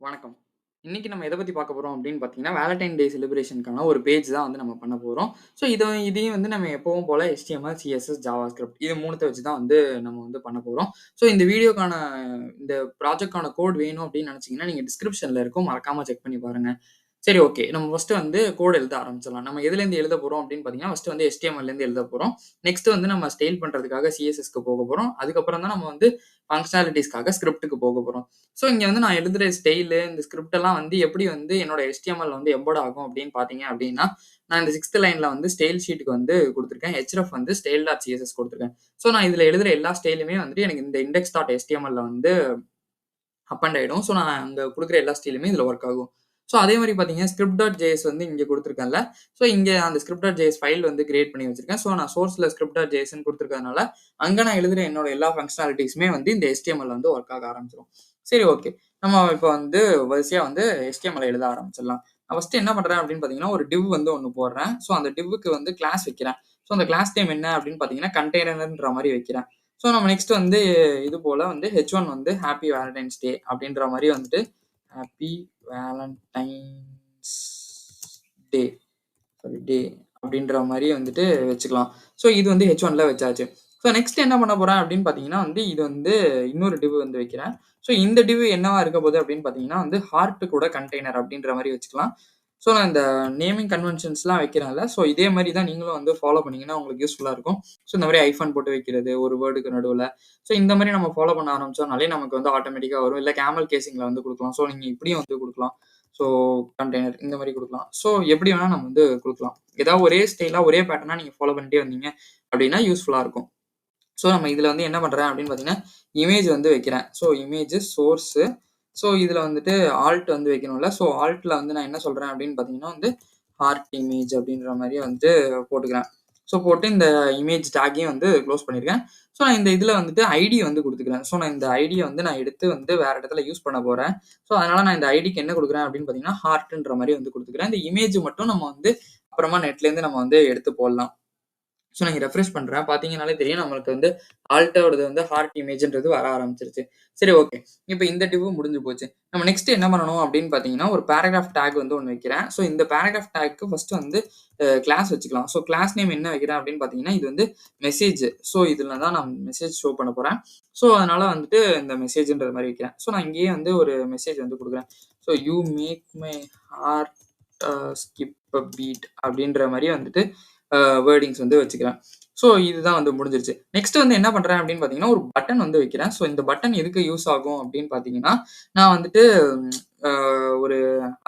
வணக்கம். இன்னைக்கு நம்ம எத பத்தி பார்க்க போறோம் அப்படின்னு பார்த்தீங்கன்னா, வேலண்டைன் டே செலிப்ரேஷனுக்கான ஒரு பேஜ் தான் வந்து நம்ம பண்ண போறோம். ஸோ இதையும் வந்து நம்ம எப்பவும் போல HTML, CSS, JavaScript இது 3த்த வச்சு தான் வந்து நம்ம வந்து பண்ண போறோம். ஸோ இந்த வீடியோக்கான இந்த ப்ராஜெக்ட்க்கான கோட் வேணும் அப்படின்னு நினைச்சீங்கன்னா, நீங்க டிஸ்கிரிப்ஷன்ல இருக்கும். மறக்காம செக் பண்ணி பாருங்க. சரி, ஓகே. நம்ம ஃபர்ஸ்ட்டு வந்து கோட் எழுத ஆரம்பிச்சிடலாம். நம்ம எதுலேருந்து எழுத போறோம் அப்படின்னு பார்த்தீங்கன்னா, ஃபர்ஸ்ட்டு வந்து HTMLலேருந்து எழுத போறோம். நெக்ஸ்ட் வந்து நம்ம ஸ்டைல் பண்றதுக்காக CSSக்கு போக போறோம். அதுக்கப்புறம் தான் நம்ம வந்து ஃபங்ஷனாலிட்டீஸ்க்காக ஸ்கிரிப்ட்க்கு போக போறோம். ஸோ இங்க வந்து நான் எழுதுற ஸ்டைலு, இந்த ஸ்கிரிப்ட் எல்லாம் வந்து எப்படி வந்து என்னோட HTML வந்து எம்பெட் ஆகும் அப்படின்னு பார்த்தீங்க அப்படின்னா, நான் இந்த 6த் லைன்ல வந்து ஸ்டைல் ஷீட்டுக்கு வந்து குடுத்துருக்கேன். href வந்து style.css குடுத்துருக்கேன். ஸோ நான் இதுல எழுதுற எல்லா ஸ்டைலுமே வந்துட்டு எனக்கு இந்த index.htmlல வந்து அப் அண்ட் ஆயிடும். ஸோ நான் அங்க குடுக்குற எல்லா ஸ்டைலுமே இதுல ஒர்க் ஆகும். ஸோ அதே மாரி பார்த்தீங்கன்னா, script.js வந்து இங்க குடுத்துருக்கேன்ல. ஸோ இங்க அந்த script.js ஃபைல் வந்து கிரியேட் பண்ணி வச்சிருக்கேன். ஸோ நான் சோர்ஸ்ல script.jsன்னு குடுத்துருக்கிறதுனால, அங்க நான் எழுதுற என்னோட எல்லா ஃபங்ஷனாலிட்டீஸுமே வந்து இந்த HTML வந்து ஒர்க் ஆக ஆரம்பிச்சுரும். சரி, ஓகே. நம்ம இப்ப வந்து வரிசையா வந்து HTML எழுத ஆரம்பிச்சிடலாம். நான் ஃபர்ஸ்ட்டு என்ன பண்றேன் அப்படின்னு பார்த்தீங்கன்னா, ஒரு div வந்து ஒண்ணு போடுறேன். ஸோ அந்த divக்கு வந்து கிளாஸ் வைக்கிறேன். ஸோ அந்த கிளாஸ் நேம் என்ன அப்படின்னு பார்த்தீங்கன்னா, கண்டெய்னர்ன்ற மாரி வைக்கிறேன். ஸோ நம்ம நெக்ஸ்ட் வந்து இது போல வந்து H1 வந்து ஹேப்பி வேலண்டைன்ஸ் டே அப்படின்ற மாரி வந்துட்டு ஹேப்பி வேலண்டைன்ஸ் டே டே அப்படின்ற மாரி வந்துட்டு வச்சுக்கலாம். ஸோ இது வந்து H1ல வச்சாச்சு. ஸோ நெக்ஸ்ட் என்ன பண்ண போறேன் அப்படின்னு பார்த்தீங்கன்னா வந்து, இது வந்து இன்னொரு டிவ் வந்து வைக்கிறேன். ஸோ இந்த டிவ் என்னவா இருக்க போகுது அப்படின்னு பார்த்தீங்கன்னா வந்து, ஹார்ட் கூட கண்டெய்னர் அப்படின்ற மாரி வச்சுக்கலாம். ஸோ நான் இந்த நேமிங் கன்வென்ஷன்ஸ்லாம் வைக்கிறேன்ல, ஸோ இதே மாரி தான் நீங்களும் வந்து ஃபாலோ பண்ணீங்கன்னா உங்களுக்கு யூஸ்ஃபுல்லா இருக்கும். ஸோ இந்த மாரி ஐஃபன் போட்டு வைக்கிறது, ஒரு வேர்டுக்கு நடுவுல. ஸோ இந்த மாரி நம்ம ஃபாலோ பண்ண ஆரம்பிச்சோம்னாலே நமக்கு வந்து ஆட்டோமேட்டிக்கா வரும். இல்ல கேமல் கேசிங்ல வந்து குடுக்கலாம். ஸோ நீங்க இப்படியும் வந்து குடுக்கலாம். ஸோ கண்டெய்னர் இந்த மாரி குடுக்கலாம். ஸோ எப்படி வேணா நம்ம வந்து குடுக்கலாம். ஏதாவது ஒரே ஸ்டைலா, ஒரே பேட்டர்னா நீங்க ஃபாலோ பண்ணிட்டே வந்தீங்க அப்படின்னா யூஸ்ஃபுல்லா இருக்கும். ஸோ நம்ம இதுல வந்து என்ன பண்றேன் அப்படின்னு பார்த்தீங்கன்னா, இமேஜ் வந்து வைக்கிறேன். So image source. ஸோ இதுல வந்துட்டு ஆல்ட் வந்து வைக்கணும்ல. ஸோ ஆல்ட்ல வந்து நான் என்ன சொல்றேன் அப்படின்னு பார்த்தீங்கன்னா வந்து, ஹார்ட் இமேஜ் அப்படின்ற மாரி வந்து போட்டுக்கிறேன். ஸோ போட்டு இந்த இமேஜ் டேக்கையும் வந்து குளோஸ் பண்ணியிருக்கேன். ஸோ நான் இந்த இதுல வந்துட்டு ஐடி வந்து குடுத்துக்கிறேன். ஸோ நான் இந்த ஐடிய வந்து நான் எடுத்து வந்து வேற இடத்துல யூஸ் பண்ண போறேன். ஸோ அதனால நான் இந்த ஐடிக்கு என்ன குடுக்குறேன் அப்படின்னு பார்த்தீங்கன்னா, ஹார்ட்ன்ற மாரி வந்து குடுத்துக்கிறேன். இந்த இமேஜ் மட்டும் நம்ம வந்து அப்புறமா நெட்லேருந்து நம்ம வந்து எடுத்து போடலாம். ஸோ நான் இங்க ரெஃப்ரெஷ் பண்றேன். பார்த்தீங்கன்னாலே தெரியும் நம்மளுக்கு வந்து ஆல்ட்டோடது வந்து ஹார்ட் இமேஜ்ன்றது வர ஆரம்பிச்சுருச்சு. சரி, ஓகே. இப்ப இந்த டிவ் முடிஞ்சு போச்சு. நம்ம நெக்ஸ்ட் என்ன பண்ணணும் அப்படின்னு பார்த்தீங்கன்னா, ஒரு பேராகிராஃப் டாக் வந்து ஒண்ணு வைக்கிறேன். ஸோ இந்த பேராகிராஃப் டாக்க்கு ஃபர்ஸ்ட் வந்து கிளாஸ் வச்சுக்கலாம். ஸோ கிளாஸ் நேம் என்ன வைக்கிறேன் அப்படின்னு பார்த்தீங்கன்னா, இது வந்து மெசேஜ். ஸோ இதுல தான் நான் மெசேஜ் ஷோ பண்ண போறேன். ஸோ அதனால வந்துட்டு இந்த மெசேஜ்ன்ற மாரி வைக்கிறேன். ஸோ நான் இங்கேயே வந்து ஒரு மெசேஜ் வந்து குடுக்குறேன். So you make my heart skip a beat அப்படின்ற மாரி வந்துட்டு வேர்டிங்ஸ் வந்து வச்சுக்கிறேன். ஸோ இதுதான் வந்து முடிஞ்சிருச்சு. நெக்ஸ்ட் வந்து என்ன பண்றேன் அப்படின்னு பார்த்தீங்கன்னா, ஒரு பட்டன் வந்து வைக்கிறேன். ஸோ இந்த பட்டன் எதுக்கு யூஸ் ஆகும் அப்படின்னு பார்த்தீங்கன்னா, நான் வந்துட்டு அ ஒரு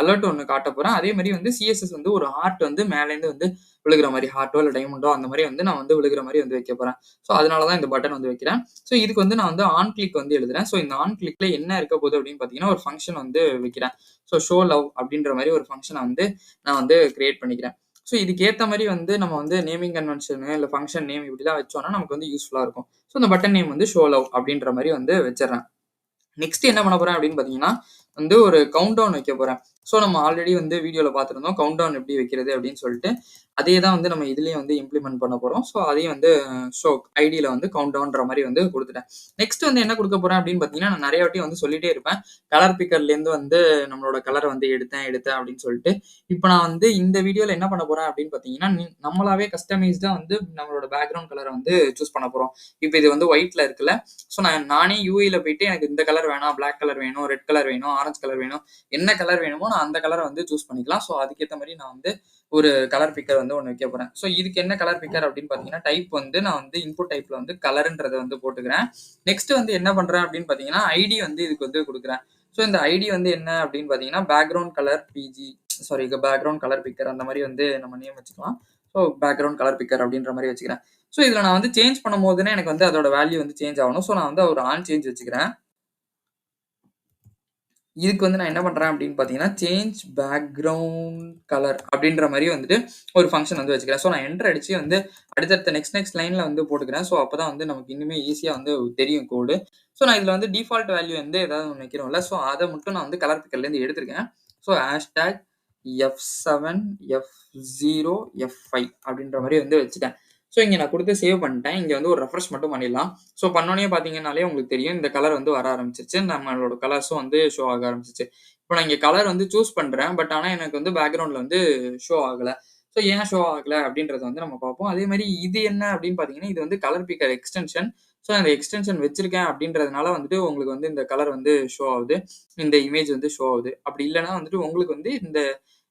அலர்ட் ஒண்ணு காட்டப் போறேன். அதே மாரி வந்து CSS வந்து ஒரு ஹார்ட் வந்து மேலேருந்து வந்து விழுகிற மாரி ஹார்ட்டோ இல்ல டைமண்டோ அந்த மாரி வந்து நான் வந்து விழுகிற மாரி வந்து வைக்கப் போறேன். ஸோ அதனால தான் இந்த பட்டன் வந்து வைக்கிறேன். ஸோ இதுக்கு வந்து நான் வந்து ஆன் கிளிக் வந்து எழுதுறேன். ஸோ இந்த ஆன் கிளிக்ல என்ன இருக்க போகுது அப்படின்னு பார்த்தீங்கன்னா, ஒரு ஃபங்ஷன் வந்து வைக்கிறேன். ஸோ ஷோ லவ் அப்படின்ற மாரி ஒரு ஃபங்ஷன வந்து நான் வந்து கிரியேட் பண்ணிக்கிறேன். ஸோ இதுக்கு ஏத்த மாரி வந்து நம்ம வந்து நேமிங் கன்வென்ஷனு இல்ல ஃபங்ஷன் நேம் இப்படிலாம் வச்சோம்னா நமக்கு வந்து யூஸ்ஃபுல்லா இருக்கும். ஸோ இந்த பட்டன் நேம் வந்து ஷோ லவ் அப்படின்ற மாரி வந்து வச்சுர்றேன். நெக்ஸ்ட் என்ன பண்ண போறேன் அப்படின்னு பார்த்தீங்கன்னா, வந்து ஒரு கவுண்ட் டவுன் வைக்க போறேன். ஸோ நம்ம ஆல்ரெடி வந்து வீடியோல பார்த்திருந்தோம். கவுண்ட் டவுன் எப்படி வைக்கிறது அப்படின்னு சொல்லிட்டு. அதே தான் வந்து நம்ம இதுலயும் வந்து இம்ப்ளிமெண்ட் பண்ண போறோம். ஸோ அதையும் வந்து ஷோ ஐடியில வந்து கவுண்ட் டவுன்ற மாரி வந்து குடுத்துட்டேன். நெக்ஸ்ட் வந்து என்ன குடுக்க போறேன் அப்படின்னு பார்த்தீங்கன்னா, நான் நெறைய வாட்டி வந்து சொல்லிட்டே இருப்பேன். கலர் பிக்கர்லேருந்து வந்து நம்மளோட கலர வந்து எடுத்தேன் அப்படின்னு சொல்லிட்டு. இப்ப நான் வந்து இந்த வீடியோல என்ன பண்ண போறேன் அப்படின்னு பார்த்தீங்கன்னா, நம்மளாவே கஸ்டமைஸ்டா வந்து நம்மளோட பேக்கிரவுண்ட் கலர வந்து சூஸ் பண்ண போறோம். இப்ப இது வந்து ஒயிட்ல இருக்குல்ல. ஸோ நானே யூஐல போயிட்டு எனக்கு இந்த கலர் வேணாம், பிளாக் கலர் வேணும், ரெட் கலர் வேணும், ஆரஞ்சு கலர் வேணும். என்ன கலர் வேணுமோ நான் அந்த கலர வந்து சூஸ் பண்ணிக்கலாம். ஸோ அதுக்கேத்த மாரி நான் வந்து ஒரு கலர் பிக்கர் வந்து ஒண்ணு வைக்க போறேன். ஸோ இதுக்கு என்ன கலர் பிக்கர் அப்படின்னு பார்த்தீங்கன்னா, டைப் வந்து நான் வந்து இன்புட் டைப்ல வந்து கலர்ன்றத வந்து போட்டுக்கிறேன். நெக்ஸ்ட் வந்து என்ன பண்றேன் அப்படின்னு பார்த்தீங்கன்னா, ஐடி வந்து இதுக்கு வந்து குடுக்குறேன். ஸோ இந்த ஐடி வந்து என்ன அப்படின்னு பார்த்தீங்கன்னா, background colour BG background colour picker அந்த மாரி வந்து நம்ம நேம் வச்சுக்கலாம். ஸோ பேக்கிரவுண்ட் கலர் பிக்கர் அப்படின்ற மாரி வச்சுக்கிறேன். ஸோ இதுல நான் வந்து சேஞ்ச் பண்ணும்போதுனே எனக்கு வந்து அதோட வேல்யூ வந்து சேஞ்ச் ஆகணும். ஸோ நான் வந்து ஒரு ஆன் சேஞ்ச் வச்சுக்கிறேன். இதுக்கு வந்து நான் என்ன பண்றேன் அப்படின்னு பார்த்தீங்கன்னா, சேஞ்ச் பேக்கிரவுண்ட் கலர் அப்படின்ற மாரி வந்துட்டு ஒரு ஃபங்ஷன் வந்து வச்சுக்கிறேன். ஸோ நான் என்டர் அடிச்சு வந்து அடுத்தடுத்த நெக்ஸ்ட் லைன்ல வந்து போட்டுக்கிறேன். ஸோ அப்பதான் வந்து நமக்கு இன்னுமே ஈஸியா வந்து தெரியும் கோடு. ஸோ நான் இதுல வந்து டிஃபால்ட் வேல்யூ வந்து ஏதாவது ஒண்ணு வைக்கிறோம்ல. ஸோ அத மட்டும் நான் வந்து கலர் பிக்கர்லேருந்து எடுத்திருக்கேன். So hashtag F7, F0, F5 அப்படின்ற மாரி வந்து வச்சுட்டேன். ஸோ இங்க நான் குடுத்து சேவ் பண்ணிட்டேன். இங்க வந்து ஒரு ரெஃப்ரெஷ் மட்டும் பண்ணிடலாம். ஸோ பண்ணோனே பார்த்தீங்கன்னாலே உங்களுக்கு தெரியும். இந்த கலர் வந்து வர ஆரம்பிச்சுருச்சு. நம்மளோட கலர்ஸும் வந்து ஷோ ஆக ஆரம்பிச்சுருச்சு. இப்போ நான் இங்க கலர் வந்து சூஸ் பண்றேன். பட் ஆனா எனக்கு வந்து பேக்கிரவுண்ட்ல வந்து ஷோ ஆகல. ஸோ ஏன் ஷோ ஆகல அப்படின்றத வந்து நம்ம பார்ப்போம். அதே மாரி இது என்ன அப்படின்னு பார்த்தீங்கன்னா, இது வந்து கலர் பிக்கர் எக்ஸ்டென்ஷன். ஸோ அந்த எக்ஸ்டென்ஷன் வச்சிருக்கேன் அப்படின்றதுனால வந்துட்டு உங்களுக்கு வந்து இந்த கலர் வந்து ஷோ ஆகுது. இந்த இமேஜ் வந்து ஷோ ஆகுது. அப்படி இல்லன்னா வந்துட்டு உங்களுக்கு வந்து இந்த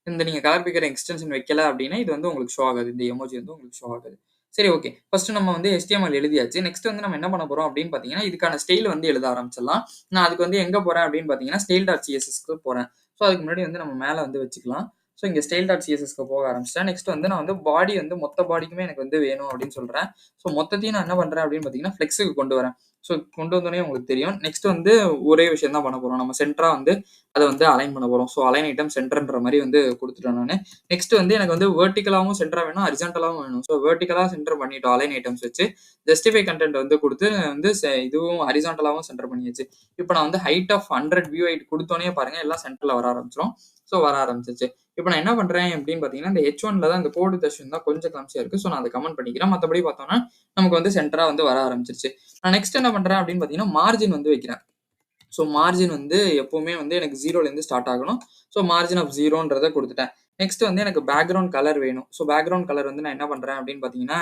இந்த நீங்க கலர் பிக்கர் எக்ஸ்டென்ஷன் வைக்கல அப்படின்னா, இது வந்து உங்களுக்கு ஷோ ஆகாது. இந்த எமோஜி வந்து உங்களுக்கு ஷோ ஆகாது. சரி, ஓகே. ஃபர்ஸ்ட் நம்ம வந்து HTML எழுதியாச்சு. நெக்ஸ்ட் வந்து நம்ம என்ன பண்ண போறோம் அப்படின்னு பார்த்தீங்கன்னா, இதுக்கான ஸ்டைல் வந்து எழுத ஆரம்பிச்சிடலாம். நான் அதுக்கு வந்து எங்க போறேன் அப்படின்னு பார்த்தீங்கன்னா, style.cssக்கு போறேன். ஸோ அதுக்கு முன்னாடி வந்து நம்ம மேல வந்து வச்சுக்கலாம். ஸோ இங்க style.cssக்கு போக ஆரம்பிச்சுட்டேன். நெக்ஸ்ட் வந்து நான் வந்து பாடி வந்து மொத்த பாடிக்குமே எனக்கு வந்து வேணும் அப்படின்னு சொல்றேன். ஸோ மொத்தத்தையும் நான் என்ன பண்றேன் அப்படின்னு பார்த்தீங்கன்னா, ஃப்ளெக்ஸுக்கு கொண்டு வரேன். ஸோ கொண்டு வந்தோனே உங்களுக்கு தெரியும். நெக்ஸ்ட் வந்து ஒரே விஷயம் தான் பண்ண போறோம். நம்ம சென்டரா வந்து அத வந்து அலைன் பண்ண போறோம். ஸோ அலைன் ஐட்டம் சென்டர்ன்ற மாரி வந்து குடுத்துட்டேன் நானு. நெக்ஸ்ட் வந்து எனக்கு வந்து வெர்டிகலாவும் சென்டரா வேணும், ஹாரிசான்டலாவும் வேணும். ஸோ வெர்டிகலா சென்டர் பண்ணிட்டோம் அலைன் ஐட்டம்ஸ் வச்சு. ஜஸ்டிஃபை கன்டென்ட் வந்து குடுத்து வந்து இதுவும் ஹாரிசான்டலாவும் சென்டர் பண்ணியாச்சு. இப்ப நான் வந்து ஹைட் ஆஃப் 100 வியூ ஹைட் குடுத்தோனே பாருங்க எல்லாம் சென்டர்ல வர ஆரம்பிச்சுரும். ஸோ வர ஆரம்பிச்சுருச்சு. இப்ப நான் என்ன பண்றேன் அப்படின்னு பார்த்தீங்கன்னா, இந்த H1ல தான் இந்த கோடு தர்ஷன் தான் கொஞ்சம் கிளம்ப்சியா இருக்கு. ஸோ நான் அத கமெண்ட் பண்ணிக்கிறேன். மத்தபடி பார்த்தோம்னா, நமக்கு வந்து சென்டரா வந்து வர ஆரம்பிச்சுருச்சு. நான் நெக்ஸ்ட் என்ன பண்றேன் அப்படின்னு பார்த்தீங்கன்னா, மார்ஜின் வந்து வைக்கிறேன். ஸோ மார்ஜின் வந்து எப்பவுமே வந்து எனக்கு 0லேருந்து ஸ்டார்ட் ஆகணும். ஸோ மார்ஜின் ஆஃப் 0ன்றத குடுத்துட்டேன். நெக்ஸ்ட் வந்து எனக்கு பேக்கிரவுண்ட் கலர் வேணும். ஸோ பேக்கிரவுண்ட் கலர் வந்து நான் என்ன பண்றேன் அப்படின்னு பார்த்தீங்கன்னா,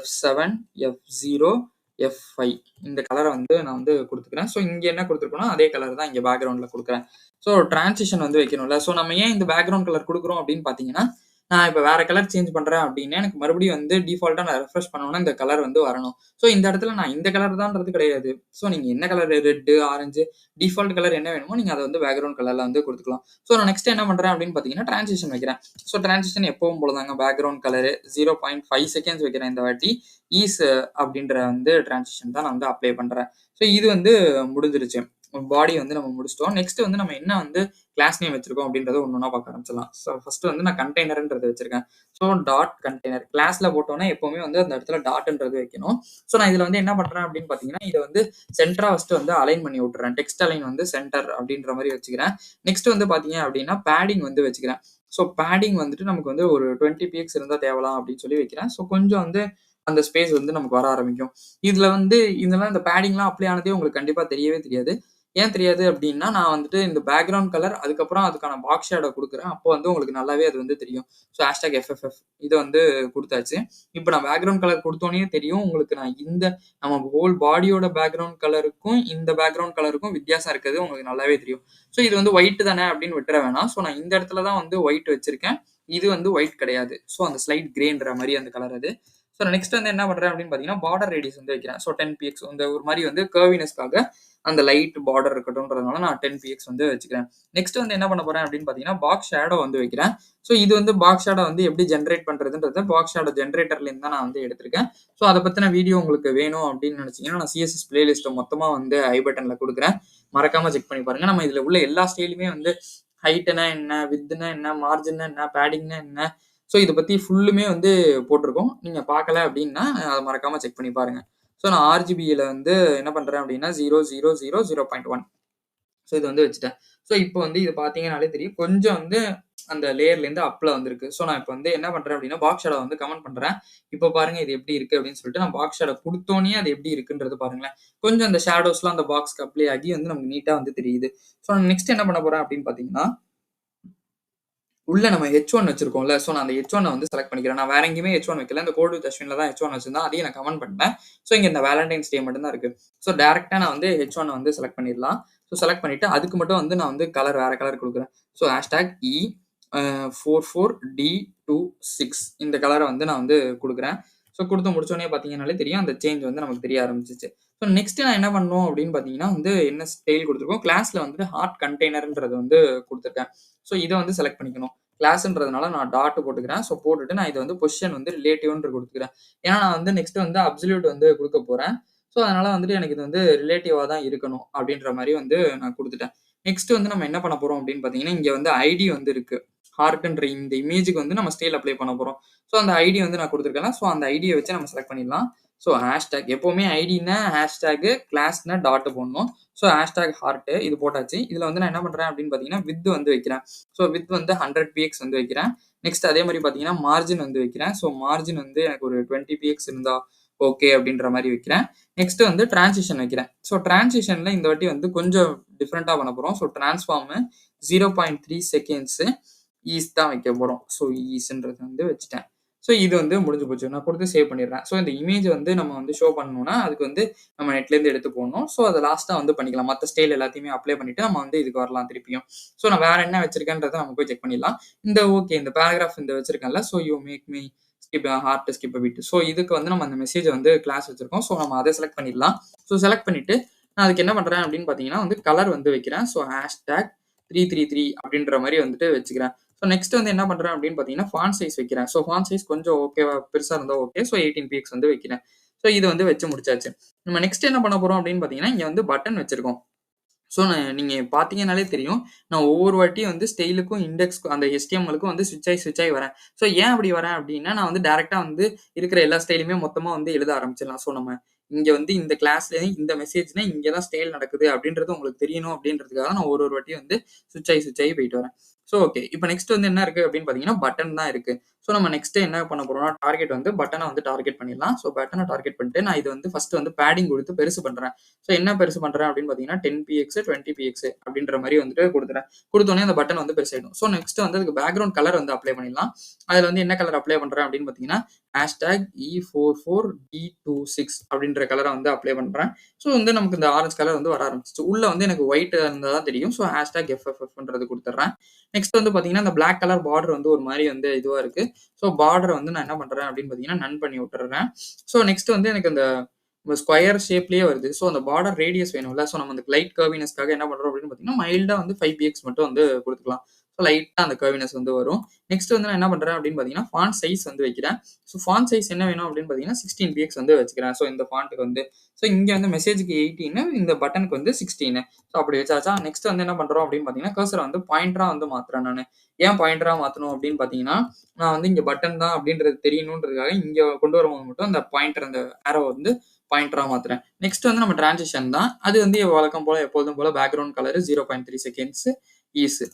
#F7, F0, F5 இந்த கலர வந்து நான் வந்து குடுத்துக்கிறேன். ஸோ இங்க என்ன குடுத்துருக்கனோ, அதே கலர் தான் இங்க பேக்கிரவுண்ட்ல குடுக்குறேன். ஸோ டிரான்சிஷன் வந்து வைக்கணும்ல. ஸோ நம்ம ஏன் இந்த பேக்கிரவுண்ட் கலர் குடுக்குறோம் அப்படின்னு பார்த்தீங்கன்னா, நான் இப்ப வேற கலர் சேஞ்ச் பண்றேன் அப்படின்னா, எனக்கு மறுபடியும் வந்து டிஃபால்ட்டா நான் ரெஃப்ரெஷ் பண்ணோம்னா இந்த கலர் வந்து வரணும். ஸோ இந்த இடத்துல நான் இந்த கலர் தான்றது கிடையாது. ஸோ நீங்க என்ன colour red, orange default colour என்ன வேணுமோ நீங்க அத வந்து பேக்கிரவுண்ட் கலர்ல வந்து குடுத்துக்கலாம். ஸோ நான் நெக்ஸ்ட் என்ன பண்றேன் அப்படின்னு பார்த்தீங்கன்னா, டிரான்சிஷன் வைக்கிறேன். ஸோ டிரான்சிஷன் எப்பவும் போல தாங்க பேக்கிரவுண்ட் கலர் 0.5 செகண்ட்ஸ் வைக்கிறேன் இந்த வாட்டி. ஈஸ் அப்படின்ற வந்து டிரான்சிஷன் தான் நான் வந்து அப்ளை பண்றேன். ஸோ இது வந்து முடிஞ்சிருச்சு. பாடி வந்து நம்ம முடிச்சிட்டோம். நெக்ஸ்ட் வந்து நம்ம என்ன வந்து கிளாஸ் நேம் வச்சிருக்கோம் அப்படின்றத ஒண்ணொண்ணா பார்க்க ஆரம்பிச்சிடலாம். ஸோ ஃபர்ஸ்ட் வந்து நான் கண்டெய்னர்ன்றது வச்சிருக்கேன். ஸோ டாட் கண்டெய்னர் கிளாஸ்ல போட்டோம்னா எப்பவுமே வந்து அந்த இடத்துல டாட்ன்றது வைக்கணும். ஸோ நான் இதுல வந்து என்ன பண்றேன் அப்படின்னு பார்த்தீங்கன்னா, இத வந்து சென்டரா ஃபர்ஸ்ட் வந்து அலைன் பண்ணி விட்டுறேன். டெக்ஸ்ட் அலைன் வந்து சென்டர் அப்படின்ற மாரி வச்சுக்கிறேன். நெக்ஸ்ட் வந்து பார்த்தீங்க அப்படின்னா, பேடிங் வந்து வச்சுக்கிறேன். ஸோ பேடிங் வந்துட்டு நமக்கு வந்து ஒரு 20 பிஎக்ஸ் இருந்தா தேவலாம் அப்படின்னு சொல்லி வைக்கிறேன். ஸோ கொஞ்சம் வந்து அந்த ஸ்பேஸ் வந்து நமக்கு வர ஆரம்பிக்கும். இதுல வந்து இதெல்லாம் இந்த பேடிங்லாம் அப்ளை ஆனதே உங்களுக்கு கண்டிப்பா தெரியவே தெரியாது. ஏன் தெரியாது அப்டின்னா, நான் வந்துட்டு இந்த பேக்கிரவுண்ட் கலர் அதுக்கப்புறம் அதுக்கான பாக்ஸ் ஷேடோ குடுக்குறேன். அப்போ வந்து உங்களுக்கு நல்லாவே அது வந்து தெரியும். ஸோ #FFF இத வந்து குடுத்தாச்சு. இப்ப நான் பேக்கிரவுண்ட் கலர் குடுத்தோனே தெரியும். உங்களுக்கு நான் இந்த நம்ம ஹோல் பாடியோட பேக்கிரவுண்ட் கலருக்கும், இந்த பேக்கிரவுண்ட் கலருக்கும் வித்தியாசம் இருக்கிறது உங்களுக்கு நல்லாவே தெரியும். ஸோ இது வந்து ஒயிட் தானே அப்டின்னு விட்டுற வேணாம். ஸோ நான் இந்த இடத்துல தான் வந்து ஒயிட் வச்சிருக்கேன். இது வந்து ஒயிட் கிடையாது. ஸோ அந்த ஸ்லைட் கிரேன்ற மாரி அந்த கலர் அது. ஸோ நெக்ஸ்ட் வந்து என்ன பண்றேன் அப்படின்னு பார்த்தீங்கன்னா, பார்டர் ரேடியஸ் வந்து வைக்கிறேன். ஸோ 10 பிஎக்ஸ் இந்த ஒரு மாரி வந்து கர்வினஸ்க்காக அந்த லைட் பார்டர் இருக்கட்டும்ன்றதுனால நான் 10 பிஎக்ஸ் வந்து வச்சுக்கிறேன். நெக்ஸ்ட் வந்து என்ன பண்ண போறேன் அப்படின்னு பார்த்தீங்கன்னா, பாக்ஸ் ஷேடோ வந்து வைக்கிறேன். ஸோ இது வந்து பாக்ஸ் ஷேடோ வந்து எப்படி ஜென்ரேட் பண்றதுன்றத பாக்ஸ் ஷேடோ ஜென்ரேட்டர்லேருந்து தான் நான் வந்து எடுத்திருக்கேன். ஸோ அதை பத்தின வீடியோ உங்களுக்கு வேணும் அப்படின்னு நினைச்சீங்கன்னா, நான் சிஎஸ்எஸ் பிளேலிஸ்ட்டை மொத்தமா வந்து ஐ பட்டன்ல குடுக்குறேன். மறக்காம செக் பண்ணி பாருங்க. நம்ம இதுல உள்ள எல்லா ஸ்டைலுமே வந்து ஹைட்னா என்ன, வித்னா என்ன, மார்ஜின்னா என்ன, பேடிங்னா என்ன, ஸோ இத பத்தி ஃபுல்லுமே வந்து போட்டிருக்கோம். நீங்க பார்க்கல அப்படின்னா, அத மறக்காம செக் பண்ணி பாருங்க. ஸோ நான் RGBல வந்து என்ன பண்றேன் அப்படின்னா 0000.1 ஸோ இது வந்து வச்சுட்டேன். ஸோ இப்போ வந்து இது பார்த்தீங்கன்னாலே தெரியும். கொஞ்சம் வந்து அந்த லேயர்லேருந்து அப்ல வந்திருக்கு. ஸோ நான் இப்போ வந்து என்ன பண்றேன் அப்படின்னா, பாக்ஸ் ஷேடோ வந்து கமெண்ட் பண்றேன். இப்போ பாருங்க இது எப்படி இருக்கு அப்படின்னு சொல்லிட்டு நான் பாக்ஸ் ஷேடோ குடுத்தோனே அது எப்படி இருக்குன்றது பாருங்களேன். கொஞ்சம் அந்த ஷேடோஸ்லாம் அந்த பாக்ஸ்க்கு அப்ளை ஆகி வந்து நமக்கு நீட்டா வந்து தெரியுது. ஸோ நான் நெக்ஸ்ட் என்ன பண்ண போறேன் அப்படின்னு பார்த்தீங்கன்னா, உள்ள நம்ம H1 வச்சிருக்கோம்ல. ஸோ நான் அந்த H1 வந்து செலக்ட் பண்ணிக்கிறேன். நான் வேற எங்கேயுமே H1 வைக்கல. இந்த கோடு வித் அஸ்வின்ல தான் H1 வச்சிருந்தேன். அதையும் நான் கமெண்ட் பண்ணிட்டேன். ஸோ இங்க இந்த வேலண்டைன்ஸ் டே மட்டும் தான் இருக்கு. ஸோ டைரக்ட்டா நான் வந்து H1 வந்து செலக்ட் பண்ணிடலாம். ஸோ செலக்ட் பண்ணிட்டு அதுக்கு மட்டும் வந்து நான் வந்து கலர் வேற கலர் குடுக்குறேன். ஸோ #E44D26 இந்த கலர வந்து நான் வந்து குடுக்குறேன். ஸோ குடுத்து முடிச்சோனே பார்த்தீங்கன்னாலே தெரியும். அந்த சேஞ்ச் வந்து நமக்கு தெரிய ஆரம்பிச்சுச்சு. ஸோ நெக்ஸ்ட் நான் என்ன பண்ணணும் அப்படின்னு பார்த்தீங்கன்னா வந்து என்ன ஸ்டைல் குடுத்துருக்கோம். கிளாஸ்ல வந்துட்டு ஹார்ட் கண்டெய்னர்ன்றது வந்து குடுத்துருக்கேன். ஸோ இத வந்து செலக்ட் பண்ணிக்கணும். கிளாஸ்ன்றதுனால நான் டாட் போட்டுக்கிறேன். ஸோ போட்டுட்டு நான் இத வந்து பொசிஷன் வந்து ரிலேட்டிவ்ன்னு குடுத்துக்கிறேன். ஏன்னா நான் வந்து நெக்ஸ்ட் வந்து அப்சல்யூட் வந்து குடுக்க போறேன். ஸோ அதனால வந்துட்டு எனக்கு இது வந்து ரிலேட்டிவா தான் இருக்கணும் அப்படின்ற மாரி வந்து நான் குடுத்துட்டேன். நெக்ஸ்ட் வந்து நம்ம என்ன பண்ண போறோம் அப்படின்னு பார்த்தீங்கன்னா, இங்க வந்து ஐடி வந்து இருக்கு. ஹார்ட்ன்ற இந்த இமேஜ்க்கு வந்து நம்ம ஸ்டைல் அப்ளை பண்ண போறோம். ஸோ அந்த ஐடி வந்து நான் குடுத்துருக்கேன்ல. ஸோ அந்த ஐடிய வச்சு நம்ம செலக்ட் பண்ணிடலாம். ஸோ ஹேஷ்டேக் எப்பவுமே ஐடின்னா ஹேஷ்டேக் கிளாஸ்னா டாட் போடணும். ஸோ ஹேஷ்டேக் ஹார்ட் இது போட்டாச்சு. இதுல வந்து நான் என்ன பண்றேன் அப்படின்னு பார்த்தீங்கன்னா, வித் வந்து வைக்கிறேன். ஸோ வித் வந்து 100 பிஎக்ஸ் வந்து வைக்கிறேன். நெக்ஸ்ட் அதே மாரி பார்த்தீங்கன்னா, மார்ஜின் வந்து வைக்கிறேன். ஸோ மார்ஜின் வந்து எனக்கு ஒரு 20 பிஎக்ஸ் இருந்தா ஓகே அப்படின்ற மாரி வைக்கிறேன். நெக்ஸ்ட் வந்து டிரான்சிஷன் வைக்கிறேன். ஸோ டிரான்சிஷன்ல இந்த வாட்டி வந்து கொஞ்சம் டிஃபரெண்ட்டா பண்ண போறோம். ஸோ டிரான்ஸ்ஃபார்மு 0.3 செகண்ட்ஸ் ஈஸ் தான் வைக்க போறோம். ஸோ ஈஸ்ன்றது வந்து வச்சுட்டேன். ஸோ இது வந்து முடிஞ்சு போச்சு. நான் குடுத்து சேவ் பண்ணிடுறேன். ஸோ இந்த இமேஜ் வந்து நம்ம வந்து ஷோ பண்ணணும்னா, அதுக்கு வந்து நம்ம நெட்லேருந்து எடுத்து போடணும். ஸோ அத லாஸ்ட்டா வந்து பண்ணிக்கலாம். மத்த ஸ்டைல் எல்லாத்தையுமே அப்ளை பண்ணிட்டு நம்ம வந்து இதுக்கு வரலாம் திருப்பியும். ஸோ நான் வேற என்ன வச்சிருக்கேன்றத நம்ம போய் செக் பண்ணிடலாம். இந்த ஓகே இந்த பேராகிராஃப் இந்த வச்சிருக்கேன்ல. So you make me skip heart skip a bit. So இதுக்கு வந்து நம்ம அந்த மெசேஜ வந்து கிளாஸ் வச்சிருக்கோம். ஸோ நம்ம அத செலக்ட் பண்ணிடலாம். ஸோ செலக்ட் பண்ணிட்டு நான் அதுக்கு என்ன பண்றேன் அப்படின்னு பார்த்தீங்கன்னா வந்து கலர் வந்து வைக்கிறேன். ஸோ ஹேஷ்டேக் 333 அப்படின்ற மாரி வந்துட்டு வச்சுக்கிறேன். ஸோ நெக்ஸ்ட் வந்து என்ன பண்றேன் அப்படின்னு பார்த்தீங்கன்னா, ஃபாண்ட் சைஸ் வைக்கிறேன். ஸோ ஃபாண்ட் சைஸ் கொஞ்சம் ஓகேவா பெருசா இருந்தா ஓகே. ஸோ 18 பிஎக்ஸ் வந்து வைக்கிறேன். ஸோ இது வந்து வச்சு முடிச்சாச்சு. நம்ம நெக்ஸ்ட் என்ன பண்ண போறோம் அப்படின்னு பார்த்தீங்கன்னா, இங்க வந்து பட்டன் வச்சிருக்கோம். ஸோ நீங்க பார்த்தீங்கன்னாலே தெரியும். நான் ஒவ்வொரு வாட்டியும் வந்து ஸ்டைலுக்கும், இண்டெக்ஸ்க்கும் அந்த HTMLக்கும் வந்து ஸ்விட்ச் ஆயி வரேன். ஸோ ஏன் அப்படி வரேன் அப்படின்னா, நான் வந்து டைரக்ட்டா வந்து இருக்கிற எல்லா ஸ்டைலுமே மொத்தமா வந்து எழுத ஆரம்பிச்சிடலாம். ஸோ நம்ம இங்க வந்து இந்த கிளாஸ்லயும் இந்த மெசேஜ்னா இங்க தான் ஸ்டைல் நடக்குது அப்படின்றது உங்களுக்கு தெரியணும் அப்படின்றதுக்காக நான் ஒரு வாட்டியும் வந்து ஸ்விட்ச் ஆயி போயிட்டு வரேன். So okay. இப்ப நெக்ஸ்ட் வந்து என்ன இருக்கு அப்படின்னு பார்த்தீங்கன்னா, பட்டன் தான் இருக்கு. ஸோ நம்ம நெக்ஸ்ட் என்ன பண்ண போறோம்னா, டார்கெட் வந்து பட்டன வந்து டார்கெட் பண்ணிடலாம். ஸோ பட்டன டார்கெட் பண்ணிட்டு நான் இது வந்து ஃபர்ஸ்ட் வந்து பேடிங் குடுத்து பெருசு பண்றேன். ஸோ என்ன பெருசு பண்றேன் அப்படின்னு பார்த்தீங்கன்னா, 10 பிஎக்ஸ், 20 பிஎக்ஸ் அப்படின்ற மாரி வந்துட்டு குடுத்துறேன். குடுத்தோனே அந்த பட்டன் வந்து பெருசாயிடும். ஸோ நெக்ஸ்ட் வந்து அதுக்கு பேக்கிரவுண்ட் கலர் வந்து அப்ளை பண்ணிடலாம். அதுல வந்து என்ன கலர் அப்ளை பண்றேன் அப்படின்னு பார்த்தீங்கன்னா, #E44D26 அப்படின்ற கலர வந்து அப்ளை பண்றேன். ஸோ வந்து நமக்கு இந்த ஆரஞ்சு கலர் வந்து வர ஆரம்பிச்சுச்சு. உள்ள வந்து எனக்கு ஒயிட் இருந்தா தான் தெரியும். ஸோ #FFFன்றது குடுத்துடுறேன். நெக்ஸ்ட் வந்து பார்த்தீங்கன்னா, இந்த பிளாக் கலர் பார்டர் வந்து ஒரு மாரி வந்து இதுவா இருக்கு. ஸோ பார்டர வந்து நான் என்ன பண்றேன் அப்படின்னு பார்த்தீங்கன்னா, நன் பண்ணி விட்டுர்றேன். ஸோ நெக்ஸ்ட் வந்து எனக்கு அந்த ஸ்கொயர் ஷேப்லயே வருது. ஸோ அந்த பார்டர் ரேடியஸ் வேணும்ல. ஸோ நம்ம அந்த லைட் கர்வினஸ்க்காக என்ன பண்றோம் அப்படின்னு பார்த்தீங்கன்னா, மைல்டா வந்து 5 பிஎக்ஸ் மட்டும் வந்து குடுத்துக்கலாம். ஸோ லைட்டா அந்த கர்வினஸ் வந்து வரும். நெக்ஸ்ட் வந்து நான் என்ன பண்றேன் அப்படின்னு பார்த்தீங்கன்னா, ஃபாண்ட் சைஸ் வந்து வைக்கிறேன். ஸோ ஃபாண்ட் சைஸ் என்ன வேணும் அப்படின்னு பார்த்தீங்கன்னா, 16 பிஎக்ஸ் வந்து வச்சுக்கிறேன். ஸோ இந்த ஃபாண்ட்க்கு வந்து. ஸோ இங்க வந்து மெசேஜ்க்கு 18 இந்த பட்டனுக்கு வந்து 16. ஸோ அப்படி வச்சாச்சா, நெக்ஸ்ட் வந்து என்ன பண்றோம் அப்படின்னு பார்த்தீங்கன்னா, கர்சர வந்து பாயிண்டரா வந்து மாத்துறேன் நானு. ஏன் பாயிண்டரா மாத்தணும் அப்படின்னு பார்த்தீங்கன்னா, நான் வந்து இங்க பட்டன் தான் அப்படின்றது தெரியணுன்றதுக்காக இங்க கொண்டு வரும்போது மட்டும் அந்த பாயிண்டர் அந்த ஆரோ வந்து பாயிண்டரா மாத்துறேன். நெக்ஸ்ட் வந்து நம்ம டிரான்சிஷன் தான். அது வந்து வழக்கம் போல எப்பொழுதும் போல background colour 0.3 seconds is.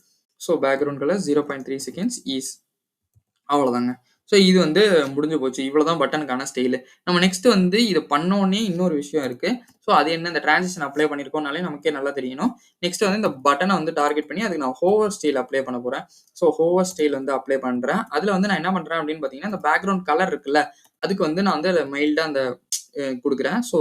So background colour 0.3 seconds is. அவ்வளோதாங்க. ஸோ இது வந்து முடிஞ்சு போச்சு. இவ்வளோதான் பட்டனுக்கான ஸ்டைலு. நம்ம நெக்ஸ்ட் வந்து இத பண்ணோனே இன்னொரு விஷயம் இருக்கு. ஸோ அது என்ன இந்த டிரான்சிஷன் அப்ளை பண்ணியிருக்கோம்னாலே நமக்கே நல்லா தெரியணும். நெக்ஸ்ட் வந்து இந்த பட்டன வந்து டார்கெட் பண்ணி அதுக்கு நான் ஹோவர் ஸ்டைல் அப்ளை பண்ண போறேன். ஸோ ஹோவர் ஸ்டைல் வந்து அப்ளை பண்றேன். அதுல வந்து நான் என்ன பண்றேன் அப்படின்னு பார்த்தீங்கன்னா, இந்த பேக்கிரவுண்ட் கலர் இருக்குல்ல, அதுக்கு வந்து நான் வந்து மைல்டா அந்த குடுக்குறேன். ஸோ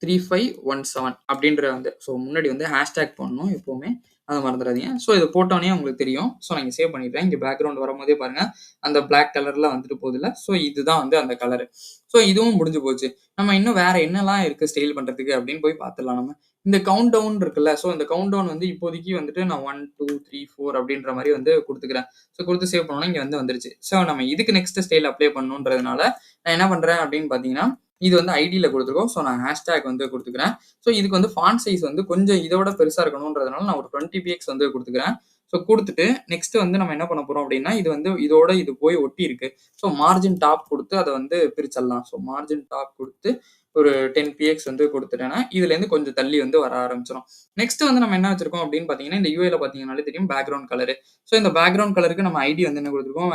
D13517 அப்படின்ற வந்து ஸோ முன்னாடி வந்து ஹேஷ்டேக் போடணும் எப்பவுமே. அத மறந்துறாதீங்க. ஸோ இத போட்டோனே உங்களுக்கு தெரியும். ஸோ நான் இங்க சேவ் பண்ணிடுறேன். இங்க பேக்கிரவுண்ட் வரும்போதே பாருங்க, அந்த பிளாக் கலர்ல வந்துட்டு போகுதுல்ல. ஸோ இதுதான் வந்து அந்த கலரு. ஸோ இதுவும் முடிஞ்சு போச்சு. நம்ம இன்னும் வேற என்னலாம் இருக்கு ஸ்டைல் பண்றதுக்கு அப்படின்னு போய் பார்த்துடலாம் நம்ம. இந்த கவுண்ட் டவுன் இருக்குல்ல. ஸோ இந்த கவுண்ட் டவுன் வந்து இப்போதைக்கு வந்துட்டு நான் 1, 2, 3, 4 அப்படின்ற மாரி வந்து குடுத்துக்கிறேன். ஸோ குடுத்து சேவ் பண்ணோனே இங்க வந்து வந்துருச்சு. ஸோ நம்ம இதுக்கு நெக்ஸ்ட் ஸ்டைல் அப்ளை பண்ணணுன்றதுனால நான் என்ன பண்றேன் அப்படின்னு பார்த்தீங்கன்னா, இது வந்து ஐடில குடுத்துருக்கோம். ஸோ நான் ஹேஷ்டேக் வந்து குடுத்துக்கிறேன். ஸோ இதுக்கு வந்து ஃபாண்ட் சைஸ் வந்து கொஞ்சம் இத விட பெருசா இருக்கணுன்றதுனால நான் ஒரு 20 பிஎக்ஸ் வந்து குடுத்துக்கிறேன். ஸோ குடுத்துட்டு நெக்ஸ்ட் வந்து நம்ம என்ன பண்ண போறோம் அப்படின்னா, இது வந்து இதோட இது போய் ஒட்டி இருக்கு. ஸோ மார்ஜின் டாப் குடுத்து அத வந்து பிரிச்சிடலாம். ஸோ மார்ஜின் டாப் குடுத்து ஒரு 10 பிஎக்ஸ் வந்து குடுத்துட்டேன்னா, இதுலேருந்து கொஞ்சம் தள்ளி வந்து வர ஆரம்பிச்சுரும். நெக்ஸ்ட் வந்து நம்ம என்ன வச்சிருக்கோம் அப்படின்னு பார்த்தீங்கன்னா, இந்த யூஐல பார்த்தீங்கன்னாலே தெரியும் பேக்கிரவுண்ட் கலரு. ஸோ இந்த பேக்கிரவுண்ட் கலருக்கு நம்ம ஐடி வந்து என்ன குடுத்துருக்கோம்,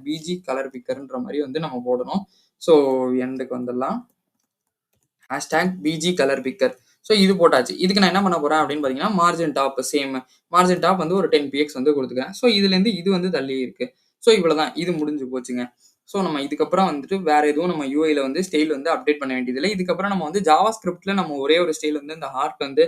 #BG கலர் பிக்கர்ன்ற மாரி வந்து நம்ம போடணும். ஸோ எண்டுக்கு வந்துடலாம். #BG colour bigger. ஸோ இது போட்டாச்சு. இதுக்கு நான் என்ன பண்ண போறேன் அப்படின்னு பார்த்தீங்கன்னா, margin top same. Margin top வந்து ஒரு 10 பிஎக்ஸ் வந்து குடுத்துக்கிறேன். ஸோ இதுலேருந்து இது வந்து தள்ளி இருக்கு. ஸோ இவ்வளோதான். இது முடிஞ்சு போச்சுங்க. ஸோ நம்ம இதுக்கப்புறம் வந்துட்டு வேற எதுவும் நம்ம யூஐல வந்து ஸ்டைல் வந்து அப்டேட் பண்ண வேண்டியதில்ல. இதுக்கப்புறம் நம்ம வந்து ஜாவா ஸ்கிரிப்ட்ல நம்ம ஒரே ஒரு ஸ்டைல் வந்து இந்த ஹார்ட் வந்து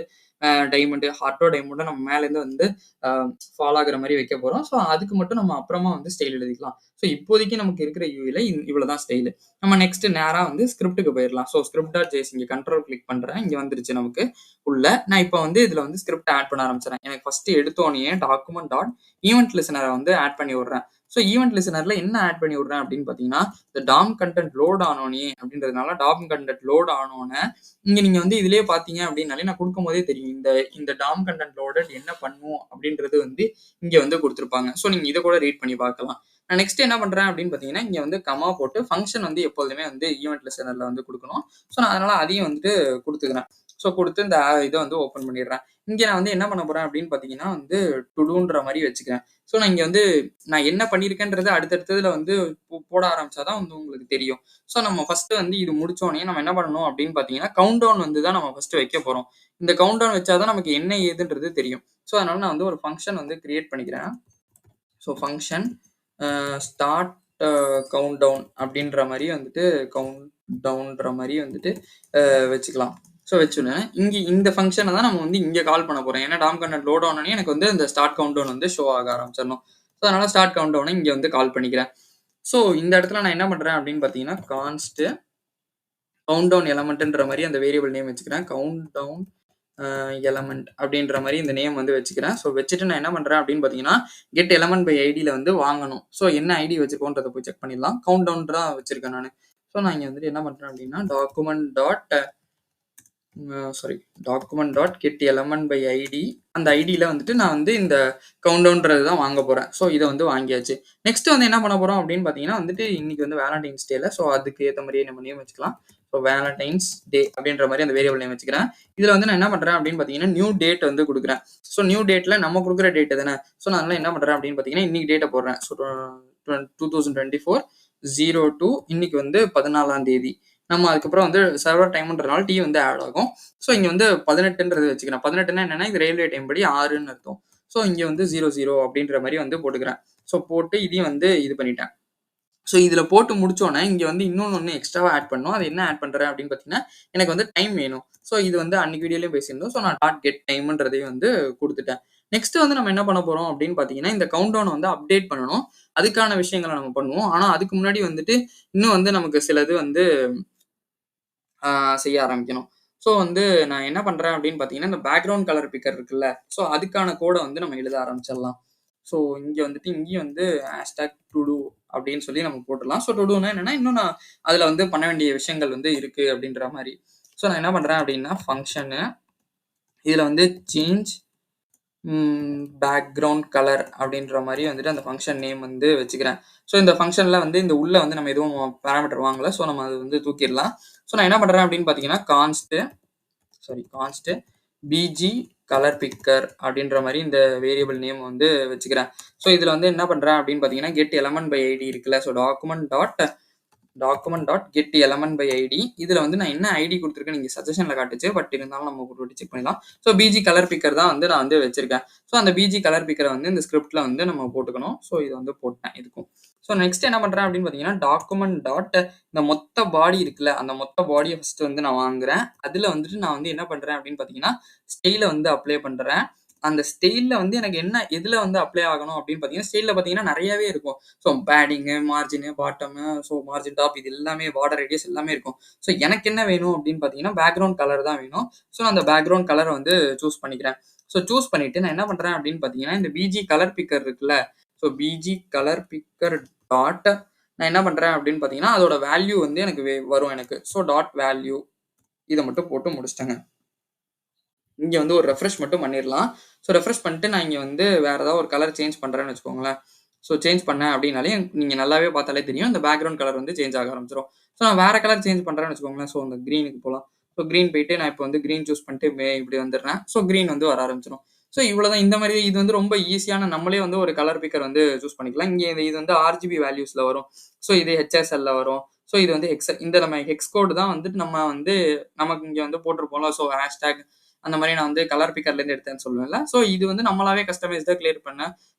ஹார்ட்டோ டைமண்டோ நம்ம மேலேருந்து வந்து அ ஃபால் ஆகுற மாரி வைக்க போறோம். ஸோ அதுக்கு மட்டும் நம்ம அப்புறமா வந்து ஸ்டைல் எழுதிக்கலாம். ஸோ இப்போதைக்கு நமக்கு இருக்கிற யூஐல இவ்வளோதான் ஸ்டைலு. நம்ம நெக்ஸ்ட் நேரா வந்து ஸ்கிரிப்ட்க்கு போயிரலாம். ஸோ script.js இங்க கண்ட்ரோல் கிளிக் பண்றேன். இங்க வந்துருச்சு நமக்கு உள்ள. நான் இப்ப வந்து இதுல வந்து ஸ்கிரிப்ட் ஆட் பண்ண ஆரம்பிச்சுறேன். எனக்கு ஃபர்ஸ்ட் எடுத்தோனயே டாக்குமெண்ட் டாட் ஈவென்ட் லிசனர வந்து ஆட் பண்ணி விடுறேன். ஸோ ஈவென்ட் லிசனர்ல என்ன ஆட் பண்ணி விடுறேன் அப்படின்னு பார்த்தீங்கன்னா, இந்த டாம் கன்டென்ட் லோட் ஆனோனே அப்படின்றதுனால டாம் கன்டென்ட் லோட் ஆனோனே இங்க நீங்க வந்து இதுலயே பார்த்தீங்க அப்படின்னாலே நான் குடுக்கும்போதே தெரியும். இந்த டாம் கன்டென்ட் லோடட் என்ன பண்ணும் அப்படின்றது வந்து இங்க வந்து குடுத்திருப்பாங்க. ஸோ நீங்க இத கூட ரீட் பண்ணி பார்க்கலாம். நான் நெக்ஸ்ட் என்ன பண்றேன் அப்படின்னு பார்த்தீங்கன்னா, இங்க வந்து கமா போட்டு ஃபங்ஷன் வந்து எப்பொழுதுமே வந்து ஈவென்ட் லிசனர்ல வந்து குடுக்கணும். ஸோ நான் அதனால அதையும் வந்துட்டு குடுத்துக்கிறேன். ஸோ குடுத்து இந்த இத வந்து ஓப்பன் பண்ணிடுறேன். இங்க நான் வந்து என்ன பண்ண போறேன் அப்படின்னு பார்த்தீங்கன்னா வந்து டுடூன்ற மாரி வச்சுக்கிறேன். ஸோ நான் இங்க வந்து நான் என்ன பண்ணியிருக்கேன்றத அடுத்தடுத்ததுல வந்து போட ஆரம்பிச்சா தான் வந்து உங்களுக்கு தெரியும். ஸோ நம்ம ஃபர்ஸ்ட்டு வந்து இது முடிச்சோனே நம்ம என்ன பண்ணணும் அப்படின்னு பார்த்தீங்கன்னா, கவுண்ட் டவுன் வந்து தான் நம்ம ஃபர்ஸ்ட்டு வைக்க போறோம். இந்த கவுண்ட் டவுன் வச்சா தான் நமக்கு என்ன ஏதுன்றது தெரியும். ஸோ அதனால நான் வந்து ஒரு ஃபங்ஷன் வந்து கிரியேட் பண்ணிக்கிறேன். So function start count down அப்படின்ற மாரி வந்துட்டு கவுண்ட் டவுன்ற மாரி வந்துட்டு வச்சுக்கலாம். ஸோ வச்சுனேன். இந்த ஃபங்ஷனை தான் நம்ம வந்து இங்க கால் பண்ண போறோம். ஏன்னா டாம் கண்டென்ட் லோட் ஆனோனே எனக்கு வந்து இந்த ஸ்டார்ட் கவுண்ட் டவுன் வந்து ஷோ ஆக ஆரம்பிச்சிடணும். ஸோ அதனால ஸ்டார்ட் கவுண்ட் டவுனை இங்க வந்து கால் பண்ணிக்கிறேன். ஸோ இந்த இடத்துல நான் என்ன பண்றேன் அப்படின்னு பார்த்தீங்கன்னா, கான்ஸ்ட் கவுண்ட் டவுன் எலமெண்ட்ன்ற மாரி அந்த வேரியபிள் நேம் வச்சுக்கிறேன். கவுண்ட் டவுன் எலமெண்ட் அப்படின்ற மாரி இந்த நேம் வந்து வச்சுக்கிறேன். ஸோ வச்சுட்டு நான் என்ன பண்றேன் அப்படின்னு பார்த்தீங்கன்னா, கெட் எலமெண்ட் பை ஐடியில வந்து வாங்கணும். ஸோ என்ன ஐடி வச்சிருக்கோன்றத போய் செக் பண்ணிடலாம். கவுண்ட் டவுன் தான் வச்சிருக்கேன் நானு. ஸோ நான் இங்க வந்துட்டு என்ன பண்றேன் அப்படின்னா, document dot get element by ID. அந்த ஐடியில வந்துட்டு நான் வந்து இந்த கவுண்டவுன்றது தான் வாங்க போறேன். ஸோ இதை வந்து வாங்கியாச்சு. நெக்ஸ்ட் வந்து என்ன பண்ண போறோம் அப்படின்னு பார்த்தீங்கன்னா வந்துட்டு இன்னைக்கு வந்து வேலண்டைன்ஸ் டேல. ஸோ அதுக்கு ஏற்ற மாதிரியே நம்ம நேம் வச்சுக்கலாம். ஸோ வேலண்டைன்ஸ் டே அப்படின்ற மாதிரி அந்த வேரியபிள் நேம் வச்சுக்கிறேன். இதுல வந்து நான் என்ன பண்றேன் அப்படின்னு பார்த்தீங்கன்னா, நியூ டேட் வந்து கொடுக்குறேன். ஸோ நியூ டேட்ல நம்ம கொடுக்குற டேட் தானே. ஸோ நான் என்ன பண்றேன் அப்படின்னு பார்த்தீங்கன்னா, இன்னைக்கு டேட்டை போடுறேன். ஸோ 2024/02 இன்னைக்கு வந்து 14ஆம் தேதி. நம்ம அதுக்கப்புறம் வந்து சர்வர் டைம்ன்றனால டி வந்து ஆட் ஆகும். ஸோ இங்க வந்து 18ன்றது வச்சுக்கிறேன். 18னா என்னன்னா இது ரயில்வே டைம் படி 6ன்னு அர்த்தம். ஸோ இங்க வந்து 00 அப்படின்ற மாதிரி வந்து போட்டுக்கிறேன். ஸோ போட்டு இதையும் வந்து இது பண்ணிட்டேன். ஸோ இதுல போட்டு முடிச்சோன்னே இங்க வந்து இன்னொன்னு எக்ஸ்ட்ராவா ஆட் பண்ணணும். அது என்ன ஆட் பண்றேன் அப்படின்னு பார்த்தீங்கன்னா, எனக்கு வந்து டைம் வேணும். ஸோ இது வந்து அன்னைக்கு வீடியோலயும் பேசியிருந்தோம். ஸோ நான் டாட் கெட் டைம்ன்றதையும் வந்து கொடுத்துட்டேன். நெக்ஸ்ட் வந்து நம்ம என்ன பண்ண போறோம் அப்படின்னு பார்த்தீங்கன்னா, இந்த கவுண்ட் டவுன் வந்து அப்டேட் பண்ணணும். அதுக்கான விஷயங்களை நம்ம பண்ணுவோம். ஆனா அதுக்கு முன்னாடி வந்துட்டு இன்னும் வந்து நமக்கு சிலது வந்து செய்ய ஆரம்பிக்கணும். ஸோ வந்து நான் என்ன பண்றேன் அப்படின்னு பார்த்தீங்கன்னா, இந்த பேக்ரவுண்ட் கலர் பிக்கர் இருக்குல்ல, ஸோ அதுக்கான கோட வந்து நம்ம எழுத ஆரம்பிச்சிடலாம். ஸோ இங்க வந்துட்டு இங்கேயும் வந்து #todo அப்படின்னு சொல்லி நம்ம போட்டுடலாம். ஸோ டூடூனா என்னன்னா, இன்னும் நான் அதுல வந்து பண்ண வேண்டிய விஷயங்கள் வந்து இருக்கு அப்படின்ற மாதிரி. ஸோ நான் என்ன பண்றேன் அப்படின்னா, ஃபங்க்ஷனு இதுல வந்து சேஞ்ச் பேக்ரவுண்ட் கலர் அப்படின்ற மாதிரி வந்துட்டு அந்த ஃபங்க்ஷன் நேம் வந்து வச்சுக்கிறேன். ஸோ இந்த ஃபங்க்ஷன்ல வந்து இந்த உள்ள வந்து நம்ம எதுவும் பேராமீட்டர் வாங்கல. ஸோ நம்ம அது வந்து தூக்கிடலாம். ஸோ நான் என்ன பண்றேன் அப்படின்னு பார்த்தீங்கன்னா, கான்ஸ்ட் பிஜி கலர் பிக்கர் அப்படின்ற மாதிரி இந்த வேரியபிள் நேம் வந்து வச்சுக்கிறேன். ஸோ இதுல வந்து என்ன பண்றேன் அப்படின்னு பார்த்தீங்கன்னா, கெட் எலமெண்ட் பை ஐடி இருக்குல்ல. So document dot get element by ID. இதுல வந்து நான் என்ன ஐடி கொடுத்துருக்கேன் நீங்க சஜஷன்ல காட்டுச்சு. பட் இருந்தாலும் நம்ம ஒரு செக் பண்ணிடலாம். ஸோ பிஜி கலர் பிக்கர் தான் வந்து நான் வந்து வச்சிருக்கேன். ஸோ அந்த பிஜி கலர் பிக்கரை வந்து இந்த ஸ்கிரிப்ட்ல வந்து நம்ம போட்டுக்கணும். ஸோ இதை வந்து போட்டேன் இதுக்கும். ஸோ நெக்ஸ்ட் என்ன பண்றேன் அப்படின்னு பார்த்தீங்கன்னா, டாக்குமெண்ட் டாட் இந்த மொத்த பாடி இருக்குல்ல, அந்த மொத்த பாடியை ஃபர்ஸ்ட் வந்து நான் வாங்குறேன். அதுல வந்துட்டு நான் வந்து என்ன பண்றேன் அப்படின்னு பார்த்தீங்கன்னா, ஸ்டைல வந்து அப்ளை பண்றேன். அந்த ஸ்டைல்ல வந்து எனக்கு என்ன எதுல வந்து அப்ளை ஆகணும் அப்படின்னு பார்த்தீங்கன்னா, ஸ்டைல்ல பார்த்தீங்கன்னா நிறையவே இருக்கும். So padding, margin, bottom, so margin top இது எல்லாமே பார்டர் ரேடியஸ் எல்லாமே இருக்கும். ஸோ எனக்கு என்ன வேணும் அப்படின்னு பார்த்தீங்கன்னா, பேக்ரவுண்ட் கலர் தான் வேணும். ஸோ நான் அந்த பேக்ரவுண்ட் கலரை வந்து சூஸ் பண்ணிக்கிறேன். ஸோ சூஸ் பண்ணிட்டு நான் என்ன பண்றேன் அப்படின்னு பார்த்தீங்கன்னா, இந்த பிஜி கலர் பிக்கர் இருக்குல்ல, so PG colour bigger dot நான் என்ன பண்றேன் அப்படின்னு பார்த்தீங்கன்னா, அதோட வேல்யூ வந்து எனக்கு வரும் எனக்கு. ஸோ டாட் வேல்யூ இதை மட்டும் போட்டு முடிச்சிட்டேங்க. இங்க வந்து ஒரு ரெஃப்ரெஷ் மட்டும் பண்ணிடலாம். ஸோ ரெஃப்ரெஷ் பண்ணிட்டு நான் இங்க வந்து வேற ஏதாவது ஒரு கலர் சேஞ்ச் பண்றேன்னு வச்சுக்கோங்களேன். ஸோ சேஞ்ச் பண்ணேன் அப்படின்னாலே நீங்க நல்லாவே பார்த்தாலே தெரியும். இந்த பேக்ரவுண்ட் கலர் வந்து சேஞ்ச் ஆக ஆரம்பிச்சிடும். ஸோ நான் வேற கலர் சேஞ்ச் பண்றேன்னு வச்சுக்கோங்களேன். ஸோ இந்த கிரீனுக்கு போகலாம். ஸோ கிரீன் போயிட்டு நான் இப்போ வந்து கிரீன் சூஸ் பண்ணிட்டு இப்படி வந்துடுறேன். ஸோ கிரீன் வந்து வர ஆரம்பிச்சிடும். ஸோ இவ்வளவுதான். இந்த மாதிரி இது வந்து ரொம்ப ஈஸியான நம்மளே வந்து ஒரு கலர் பிக்கர் வந்து சூஸ் பண்ணிக்கலாம். இங்க இது வந்து ஆர்ஜிபி வேல்யூஸ்ல வரும். ஸோ இது ஹெச்எஸ்எல்ல வரும். ஸோ இது வந்து இந்த நம்ம ஹெக்ஸ் கோடு தான் வந்துட்டு நம்ம வந்து நமக்கு இங்க வந்து போட்டிருப்போம்ல. ஸோ ஹேஷ்டேக் அந்த மாதிரி நான் வந்து கலர் பிக்கர்ல இருந்து எடுத்தேன்னு சொல்லுவேன்ல. ஸோ இது வந்து நம்மளாவே கஸ்டமைஸ்டா கிளியர் பண்ண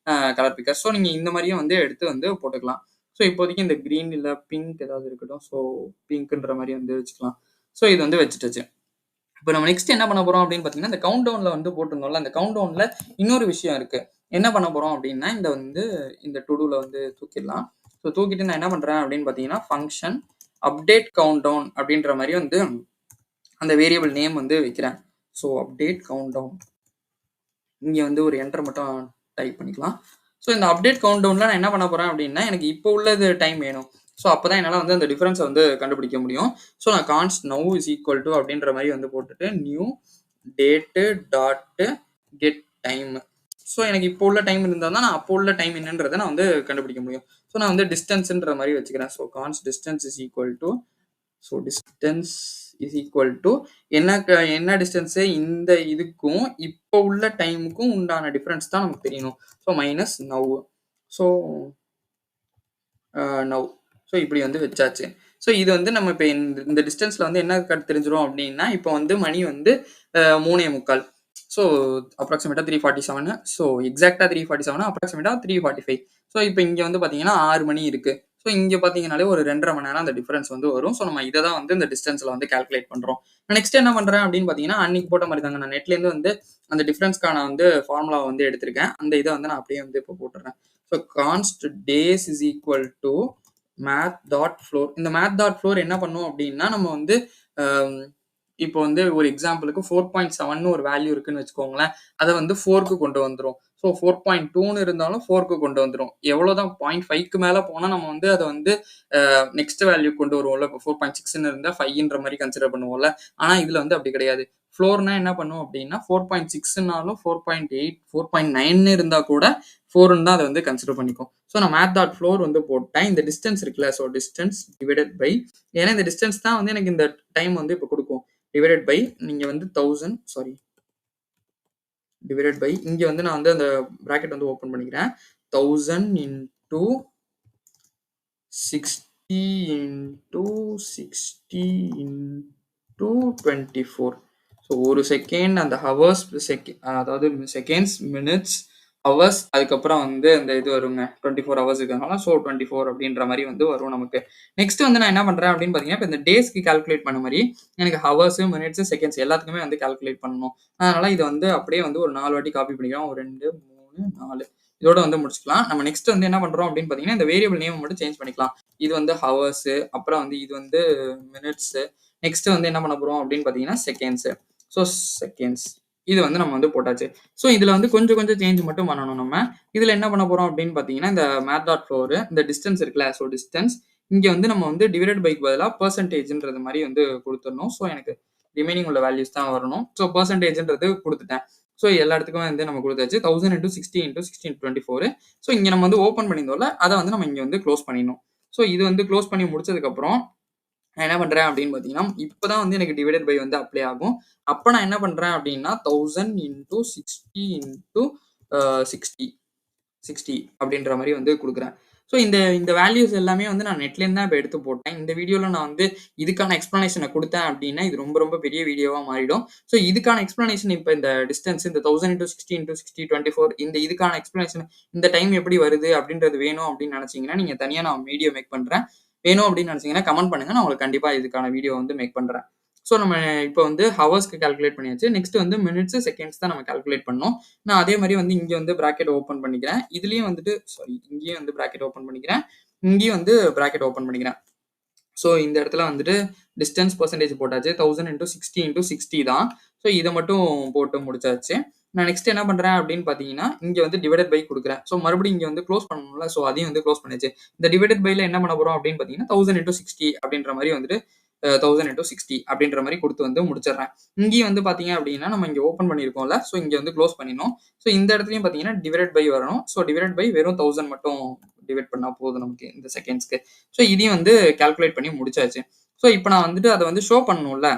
கலர் பிக்கர். ஸோ நீங்க இந்த மாதிரியும் வந்து எடுத்து வந்து போட்டுக்கலாம். ஸோ இப்போதைக்கு இந்த கிரீன் இல்ல பிங்க் ஏதாவது இருக்கட்டும். ஸோ பிங்க்ன்ற மாதிரி வந்து வச்சுக்கலாம். ஸோ இது வந்து வச்சுட்டுச்சு. இப்போ நம்ம நெக்ஸ்ட் என்ன பண்ண போறோம் அப்படின்னு பார்த்தீங்கன்னா, இந்த கவுண்ட் டவுன்ல வந்து போட்டிருந்தோம்ல, அந்த கவுண்ட் டவுன்ல இன்னொரு விஷயம் இருக்கு. என்ன பண்ண போறோம் அப்படின்னா, இந்த டுடூல வந்து தூக்கிடலாம். ஸோ தூக்கிட்டு நான் என்ன பண்றேன் அப்படின்னு பார்த்தீங்கன்னா, ஃபங்க்ஷன் அப்டேட் கவுண்ட் டவுன் அப்படின்ற மாதிரி வந்து அந்த வேரியபிள் நேம் வந்து வைக்கிறேன். ஸோ அப்டேட் கவுண்ட் டவுன் இங்கே வந்து ஒரு என்டர் மட்டும் டைப் பண்ணிக்கலாம். ஸோ இந்த அப்டேட் கவுண்ட் டவுன்ல நான் என்ன பண்ண போறேன் அப்படின்னா, எனக்கு இப்போ உள்ளது டைம் வேணும். ஸோ அப்பதான் என்னால் வந்து அந்த டிஃபரன்ஸை வந்து கண்டுபிடிக்க முடியும். ஸோ நான் கான்ஸ்ட் நவ் இஸ் ஈக்குவல் டு அப்படின்ற மாதிரி வந்து போட்டுட்டு new date dot get time. So எனக்கு இப்போ உள்ள டைம் இருந்தால் தான் நான் அப்போ உள்ள டைம் என்னன்றதை நான் வந்து கண்டுபிடிக்க முடியும். ஸோ நான் வந்து டிஸ்டன்ஸ்ன்ற மாதிரி வச்சுக்கிறேன். So கான்ஸ்ட் distance is equal to so distance is equal to என்ன டிஸ்டன்ஸு இந்த இதுக்கும் இப்போ உள்ள டைமுக்கும் உண்டான டிஃப்ரென்ஸ் தான் நமக்கு தெரியணும். So minus now. So now. So இப்படி வந்து வச்சாச்சு. ஸோ இது வந்து நம்ம இப்போ இந்த டிஸ்டன்ஸில் வந்து என்ன தெரிஞ்சிடும் அப்படின்னா, இப்போ வந்து மணி வந்து 3:45. ஸோ அப்ராக்சிமேட்டாக 3:47. ஸோ எக்ஸாக்டாக 3:47, அப்ராக்சிமேட்டாக 3:45. ஸோ இப்போ இங்கே வந்து பார்த்தீங்கன்னா 6 மணி இருக்குது. ஸோ இங்கே பார்த்தீங்கன்னாலே ஒரு 2.5 மணி நேரம் அந்த டிஃபரன்ஸ் வந்து வரும். ஸோ நம்ம இதை தான் வந்து இந்த டிஸ்டன்ஸில் வந்து கால்குலேட் பண்ணுறோம். நெக்ஸ்ட் என்ன பண்ணுறேன் அப்படின்னு பார்த்தீங்கன்னா, அன்னைக்கு போட்ட மாதிரி தாங்க நான் நெட்லேருந்து வந்து அந்த டிஃபரன்ஸ்க்கான வந்து ஃபார்முலா வந்து எடுத்திருக்கேன். அந்த இதை வந்து நான் அப்படியே வந்து இப்போ போட்டுறேன். So கான்ஸ்ட் days is equal to math.floor. இந்த math.floor என்ன பண்ணும் அப்படின்னா, நம்ம வந்து இப்போ வந்து ஒரு எக்ஸாம்பிளுக்கு 4.7 ஒரு வேல்யூ இருக்குன்னு வச்சுக்கோங்களேன். அதை வந்து 4க்கு கொண்டு வந்துடும். ஸோ 4.2ன்னு இருந்தாலும் 4க்கு கொண்டு வந்துடும். எவ்வளோதான் 0.5க்கு மேலே போனால் நம்ம வந்து அதை வந்து நெக்ஸ்ட் வேல்யூ கொண்டு வருவோம்ல. இப்போ 4.6ன்னு இருந்தால் 5ன்ற மாதிரி கன்சிடர் பண்ணுவோம்ல. ஆனால் இதில் வந்து அப்படி கிடையாது. ஃப்ளோர்னா என்ன பண்ணும் அப்படின்னா 4.6னாலும் 4.8, 4.9 இருந்தால் கூட 4ன்னு தான் அதை வந்து கன்சிடர் பண்ணிக்கும். ஸோ நான் math.floor வந்து போட்டேன். இந்த டிஸ்டன்ஸ் இருக்குல்ல, ஸோ டிஸ்டன்ஸ் டிவைடட் பை, ஏன்னா இந்த டிஸ்டன்ஸ் தான் வந்து எனக்கு இந்த டைம் வந்து இப்போ கொடுக்கும். டிவைடட் பை நீங்கள் வந்து 1000, சாரி, டிவைடட் பை இங்கே வந்து நான் வந்து அந்த ப்ராக்கெட் வந்து ஓப்பன் பண்ணிக்கிறேன். 1000 இன்டூ 60 இன்டூ 60 இன்டூ 24. ஸோ ஒரு செகண்ட் அந்த ஹவர்ஸ், அதாவது செகண்ட்ஸ், மினிட்ஸ், ஹவர்ஸ், அதுக்கப்புறம் வந்து அந்த இது வருங்க 24 ஹவர்ஸ் இருக்கிறதுனால. ஸோ 24 அப்படின்ற மாதிரி வந்து வரும் நமக்கு. நெக்ஸ்ட் வந்து நான் என்ன பண்ணுறேன் அப்படின்னு பார்த்தீங்கன்னா, இப்போ இந்த டேஸ்க்கு கால்குலேட் பண்ண மாதிரி எனக்கு ஹவர்ஸு, மினிட்ஸு, செகண்ட்ஸ் எல்லாத்துக்குமே வந்து கால்குலேட் பண்ணணும். அதனால இதை வந்து அப்படியே வந்து ஒரு 4 வாட்டி காப்பி பண்ணிக்கிறோம். 1, 2, 3, 4 இதோட வந்து முடிச்சுக்கலாம். நம்ம நெக்ஸ்ட் வந்து என்ன பண்ணுறோம் அப்படின்னு பார்த்தீங்கன்னா, இந்த வேரியபிள் நேம் மட்டும் சேஞ்ச் பண்ணிக்கலாம். இது வந்து ஹவர்ஸு, அப்புறம் வந்து இது வந்து மினிட்ஸு, நெக்ஸ்ட் வந்து என்ன பண்ண போகிறோம் அப்படின்னு பார்த்தீங்கன்னா செகண்ட்ஸு. ஸோ செகண்ட்ஸ் இது வந்து நம்ம வந்து போட்டாச்சு. ஸோ இதில் வந்து கொஞ்சம் சேஞ்ச் மட்டும் பண்ணணும் நம்ம. இதில் என்ன பண்ண போகிறோம் அப்படின்னு பார்த்தீங்கன்னா, இந்த math.floor இந்த டிஸ்டன்ஸ் இருக்குல்ல, ஸோ டிஸ்டன்ஸ் இங்கே வந்து நம்ம வந்து டிவைடட் பைக்கு பதிலாக பர்சன்டேஜ்ன்றது மாதிரி வந்து கொடுத்துடணும். ஸோ எனக்கு ரிமைனிங் உள்ள வேல்யூஸ் தான் வரணும். ஸோ பர்சன்டேஜ்ன்றது கொடுத்துட்டேன். ஸோ எல்லா இடத்துக்குமே வந்து நம்ம கொடுத்தாச்சு. 1000 இன்டூ 60 இன்டூ 16 24. ஸோ இங்கே நம்ம வந்து ஓப்பன் பண்ணியிருந்தோம்ல, அதை வந்து நம்ம இங்கே வந்து க்ளோஸ் பண்ணிடணும். ஸோ இது வந்து க்ளோஸ் பண்ணி முடிச்சதுக்கப்புறம் நான் என்ன பண்ணுறேன் அப்படின்னு பார்த்தீங்கன்னா, இப்போ தான் வந்து எனக்கு டிவைடட் பை வந்து அப்ளை ஆகும். அப்போ நான் என்ன பண்ணுறேன் அப்படின்னா 1000 இன்டூ 60 இன்டூ 60 அப்படின்ற மாதிரி வந்து கொடுக்குறேன். ஸோ இந்த வேல்யூஸ் எல்லாமே வந்து நான் நெட்லேருந்து தான் இப்போ எடுத்து போட்டேன். இந்த வீடியோவில் நான் வந்து இதுக்கான எக்ஸ்ப்ளனேஷனை கொடுத்தேன் அப்படின்னா இது ரொம்ப பெரிய வீடியோவாக மாறிடும். ஸோ இதுக்கான எக்ஸ்ப்ளனேஷன் இப்போ இந்த டிஸ்டன்ஸ் இந்த 1000 இன்டூ 60 இன்டூ 60 24 இதுக்கான எக்ஸ்ப்ளனேஷன் இந்த டைம் எப்படி வருது அப்படின்றது வேணும் அப்படின்னு நினச்சிங்கன்னா நீங்கள் தனியாக நான் வீடியோ மேக் பண்ணுறேன். வேணும் அப்படின்னு நினச்சிங்கன்னா கமெண்ட் பண்ணுங்கள். நான் உங்களுக்கு கண்டிப்பாக இதுக்கான வீடியோ வந்து மேக் பண்ணுறேன். ஸோ நம்ம இப்போ வந்து ஹவர்ஸ்க்கு கால்குலேட் பண்ணியாச்சு. நெக்ஸ்ட் வந்து மினிட்ஸ், செகண்ட்ஸ் தான் நம்ம கால்குலேட் பண்ணோம். நான் அதே மாதிரி வந்து இங்கே வந்து ப்ராக்கெட் ஓப்பன் பண்ணிக்கிறேன். இதுலேயும் வந்துட்டு இங்கேயும் வந்து ப்ராக்கெட் ஓப்பன் பண்ணிக்கிறேன். இங்கேயும் வந்து ப்ராக்கெட் ஓப்பன் பண்ணிக்கிறேன். ஸோ இந்த இடத்துல வந்துட்டு டிஸ்டன்ஸ் பர்சன்டேஜ் போட்டாச்சு. 1000 இன்டூ 60 இன்டூ 60 தான். ஸோ இதை மட்டும் போட்டு முடிச்சாச்சு. நான் நெக்ஸ்ட் என்ன பண்ணுறேன் அப்படின்னு பார்த்தீங்கன்னா, இங்கே வந்து டிவைடட் பை கொடுக்குறேன். ஸோ மறுபடியும் இங்கே வந்து க்ளோஸ் பண்ணணும்ல, ஸோ அதையும் வந்து க்ளோஸ் பண்ணியாச்சு. இந்த டிவைடட் பைல என்ன பண்ண போகிறோம் அப்படின்னு பார்த்தீங்கன்னா 1000 இன்டூ 60 அப்படின்ற மாதிரி வந்துட்டு 1000 இன்டூ 60 அப்படின்ற மாதிரி கொடுத்து வந்து முடிச்சிடுறேன். இங்கேயும் வந்து பார்த்தீங்க அப்படின்னா நம்ம இங்கே ஓப்பன் பண்ணியிருக்கோம்ல, ஸோ இங்கே வந்து க்ளோஸ் பண்ணிடணும். ஸோ இந்த இடத்துலையும் பார்த்தீங்கன்னா டிவைடட் பை வரணும். ஸோ டிவைடட் பை வெறும் 1000 மட்டும் டிவைட் பண்ணால் போதும் நமக்கு இந்த செகண்ட்ஸ்க்கு. ஸோ இதையும் வந்து கால்குலேட் பண்ணி முடிச்சாச்சு. ஸோ இப்போ நான் வந்துட்டு அதை வந்து ஷோ பண்ணணும்ல,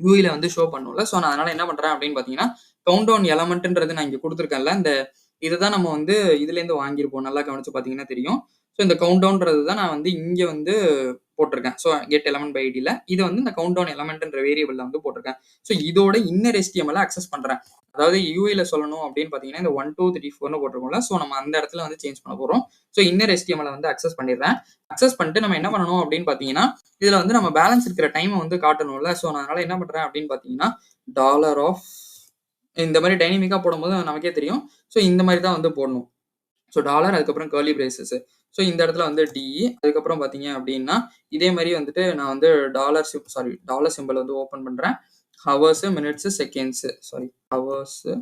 யூஇல வந்து ஷோ பண்ணணும்ல. ஸோ நான் அதனால என்ன பண்ணுறேன் அப்படின்னு பார்த்தீங்கன்னா, கவுண்ட் டவுன் எலமெண்ட்ன்றது நான் இங்கே கொடுத்துருக்கேன்ல, இந்த இதுதான் நம்ம வந்து இதுலேருந்து வாங்கியிருப்போம். நல்லா கவனிச்சு பார்த்தீங்கன்னா தெரியும். ஸோ இந்த கவுண்ட் டவுன்றது தான் நான் வந்து இங்கே வந்து போட்டிருக்கேன். ஸோ கெட் எலமெண்ட் பை ஐடியில் இதை வந்து இந்த கவுண்ட் டவுன் எலமெண்ட்ன்ற வேரியபிளில் வந்து போட்டிருக்கேன். ஸோ இதோட இன்னர் HTML அக்சஸ் பண்ணுறேன். அதாவது யூஐல சொல்லணும் அப்படின்னு பார்த்தீங்கன்னா இந்த 1 2 3 4ன்னு போட்டிருக்கோம்ல, ஸோ நம்ம அந்த இடத்துல வந்து சேஞ்ச் பண்ண போகிறோம். ஸோ இன்னர் HTML வந்து அக்சஸ் பண்ணிடுறேன். அக்சஸ் பண்ணிட்டு நம்ம என்ன பண்ணணும் அப்படின்னு பார்த்தீங்கன்னா, இதில் வந்து நம்ம பேலன்ஸ் இருக்கிற டைமை வந்து காட்டணும்ல. ஸோ நான் அதனால என்ன பண்ணுறேன் அப்படின்னு பார்த்தீங்கன்னா, $of இந்த மாதிரி டைனமிக்காக போடும்போது நமக்கே தெரியும். ஸோ இந்த மாதிரி தான் வந்து போடணும். ஸோ டாலர், அதுக்கப்புறம் கர்லி பிரேசஸ். ஸோ இந்த இடத்துல வந்து டிஇ, அதுக்கப்புறம் பார்த்தீங்க அப்படின்னா இதே மாதிரி வந்துட்டு நான் வந்து டாலர் சிம்பிள் வந்து ஓப்பன் பண்ணுறேன். ஹவர்ஸு, மினிட்ஸு, செகண்ட்ஸு, ஹவர்ஸு,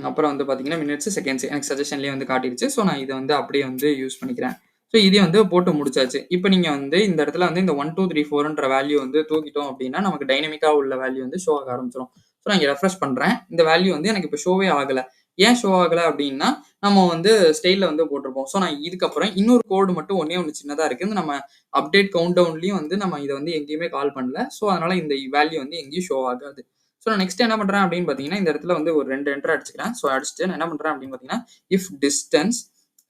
அப்புறம் வந்து பார்த்தீங்கன்னா மினிட்ஸு, செகண்ட்ஸு எனக்கு சஜஷன்லேயே வந்து காட்டிடுச்சு. ஸோ நான் இதை வந்து அப்படியே வந்து யூஸ் பண்ணிக்கிறேன். ஸோ இதே வந்து போட்டு முடிச்சாச்சு. இப்போ நீங்கள் வந்து இந்த இடத்துல வந்து இந்த 1 2 3 4ன்ற வேல்யூ வந்து தூக்கிட்டோம் அப்படின்னா நமக்கு டைனமிக்காக உள்ள வேல்யூ வந்து ஷோ ஆக ஆரம்பிச்சிடும். ஸோ நான் இங்கே ரெஃப்ரெஷ் பண்ணுறேன். இந்த வேல்யூ வந்து எனக்கு இப்போ ஷோவே ஆகலை. ஏன் ஷோ ஆகல அப்படின்னா, நம்ம வந்து ஸ்டைல்ல வந்து போட்டிருப்போம். ஸோ நான் இதுக்கப்புறம் இன்னொரு கோடு மட்டும் ஒண்ணே ஒண்ணு சின்னதா இருக்கு. நம்ம அப்டேட் கவுண்ட் டவுன்லயும் வந்து நம்ம இத வந்து எங்கேயுமே கால் பண்ணல. ஸோ அதனால இந்த வேல்யூ வந்து எங்கேயும் ஷோ ஆகாது. ஸோ நான் நெக்ஸ்ட் என்ன பண்றேன் அப்படின்னு பார்த்தீங்கன்னா, இந்த இடத்துல வந்து ஒரு 2 என்டர் அடிச்சுக்கிறேன். ஸோ அடிச்சுட்டு நான் என்ன பண்றேன் அப்படின்னு பார்த்தீங்கன்னா, if distance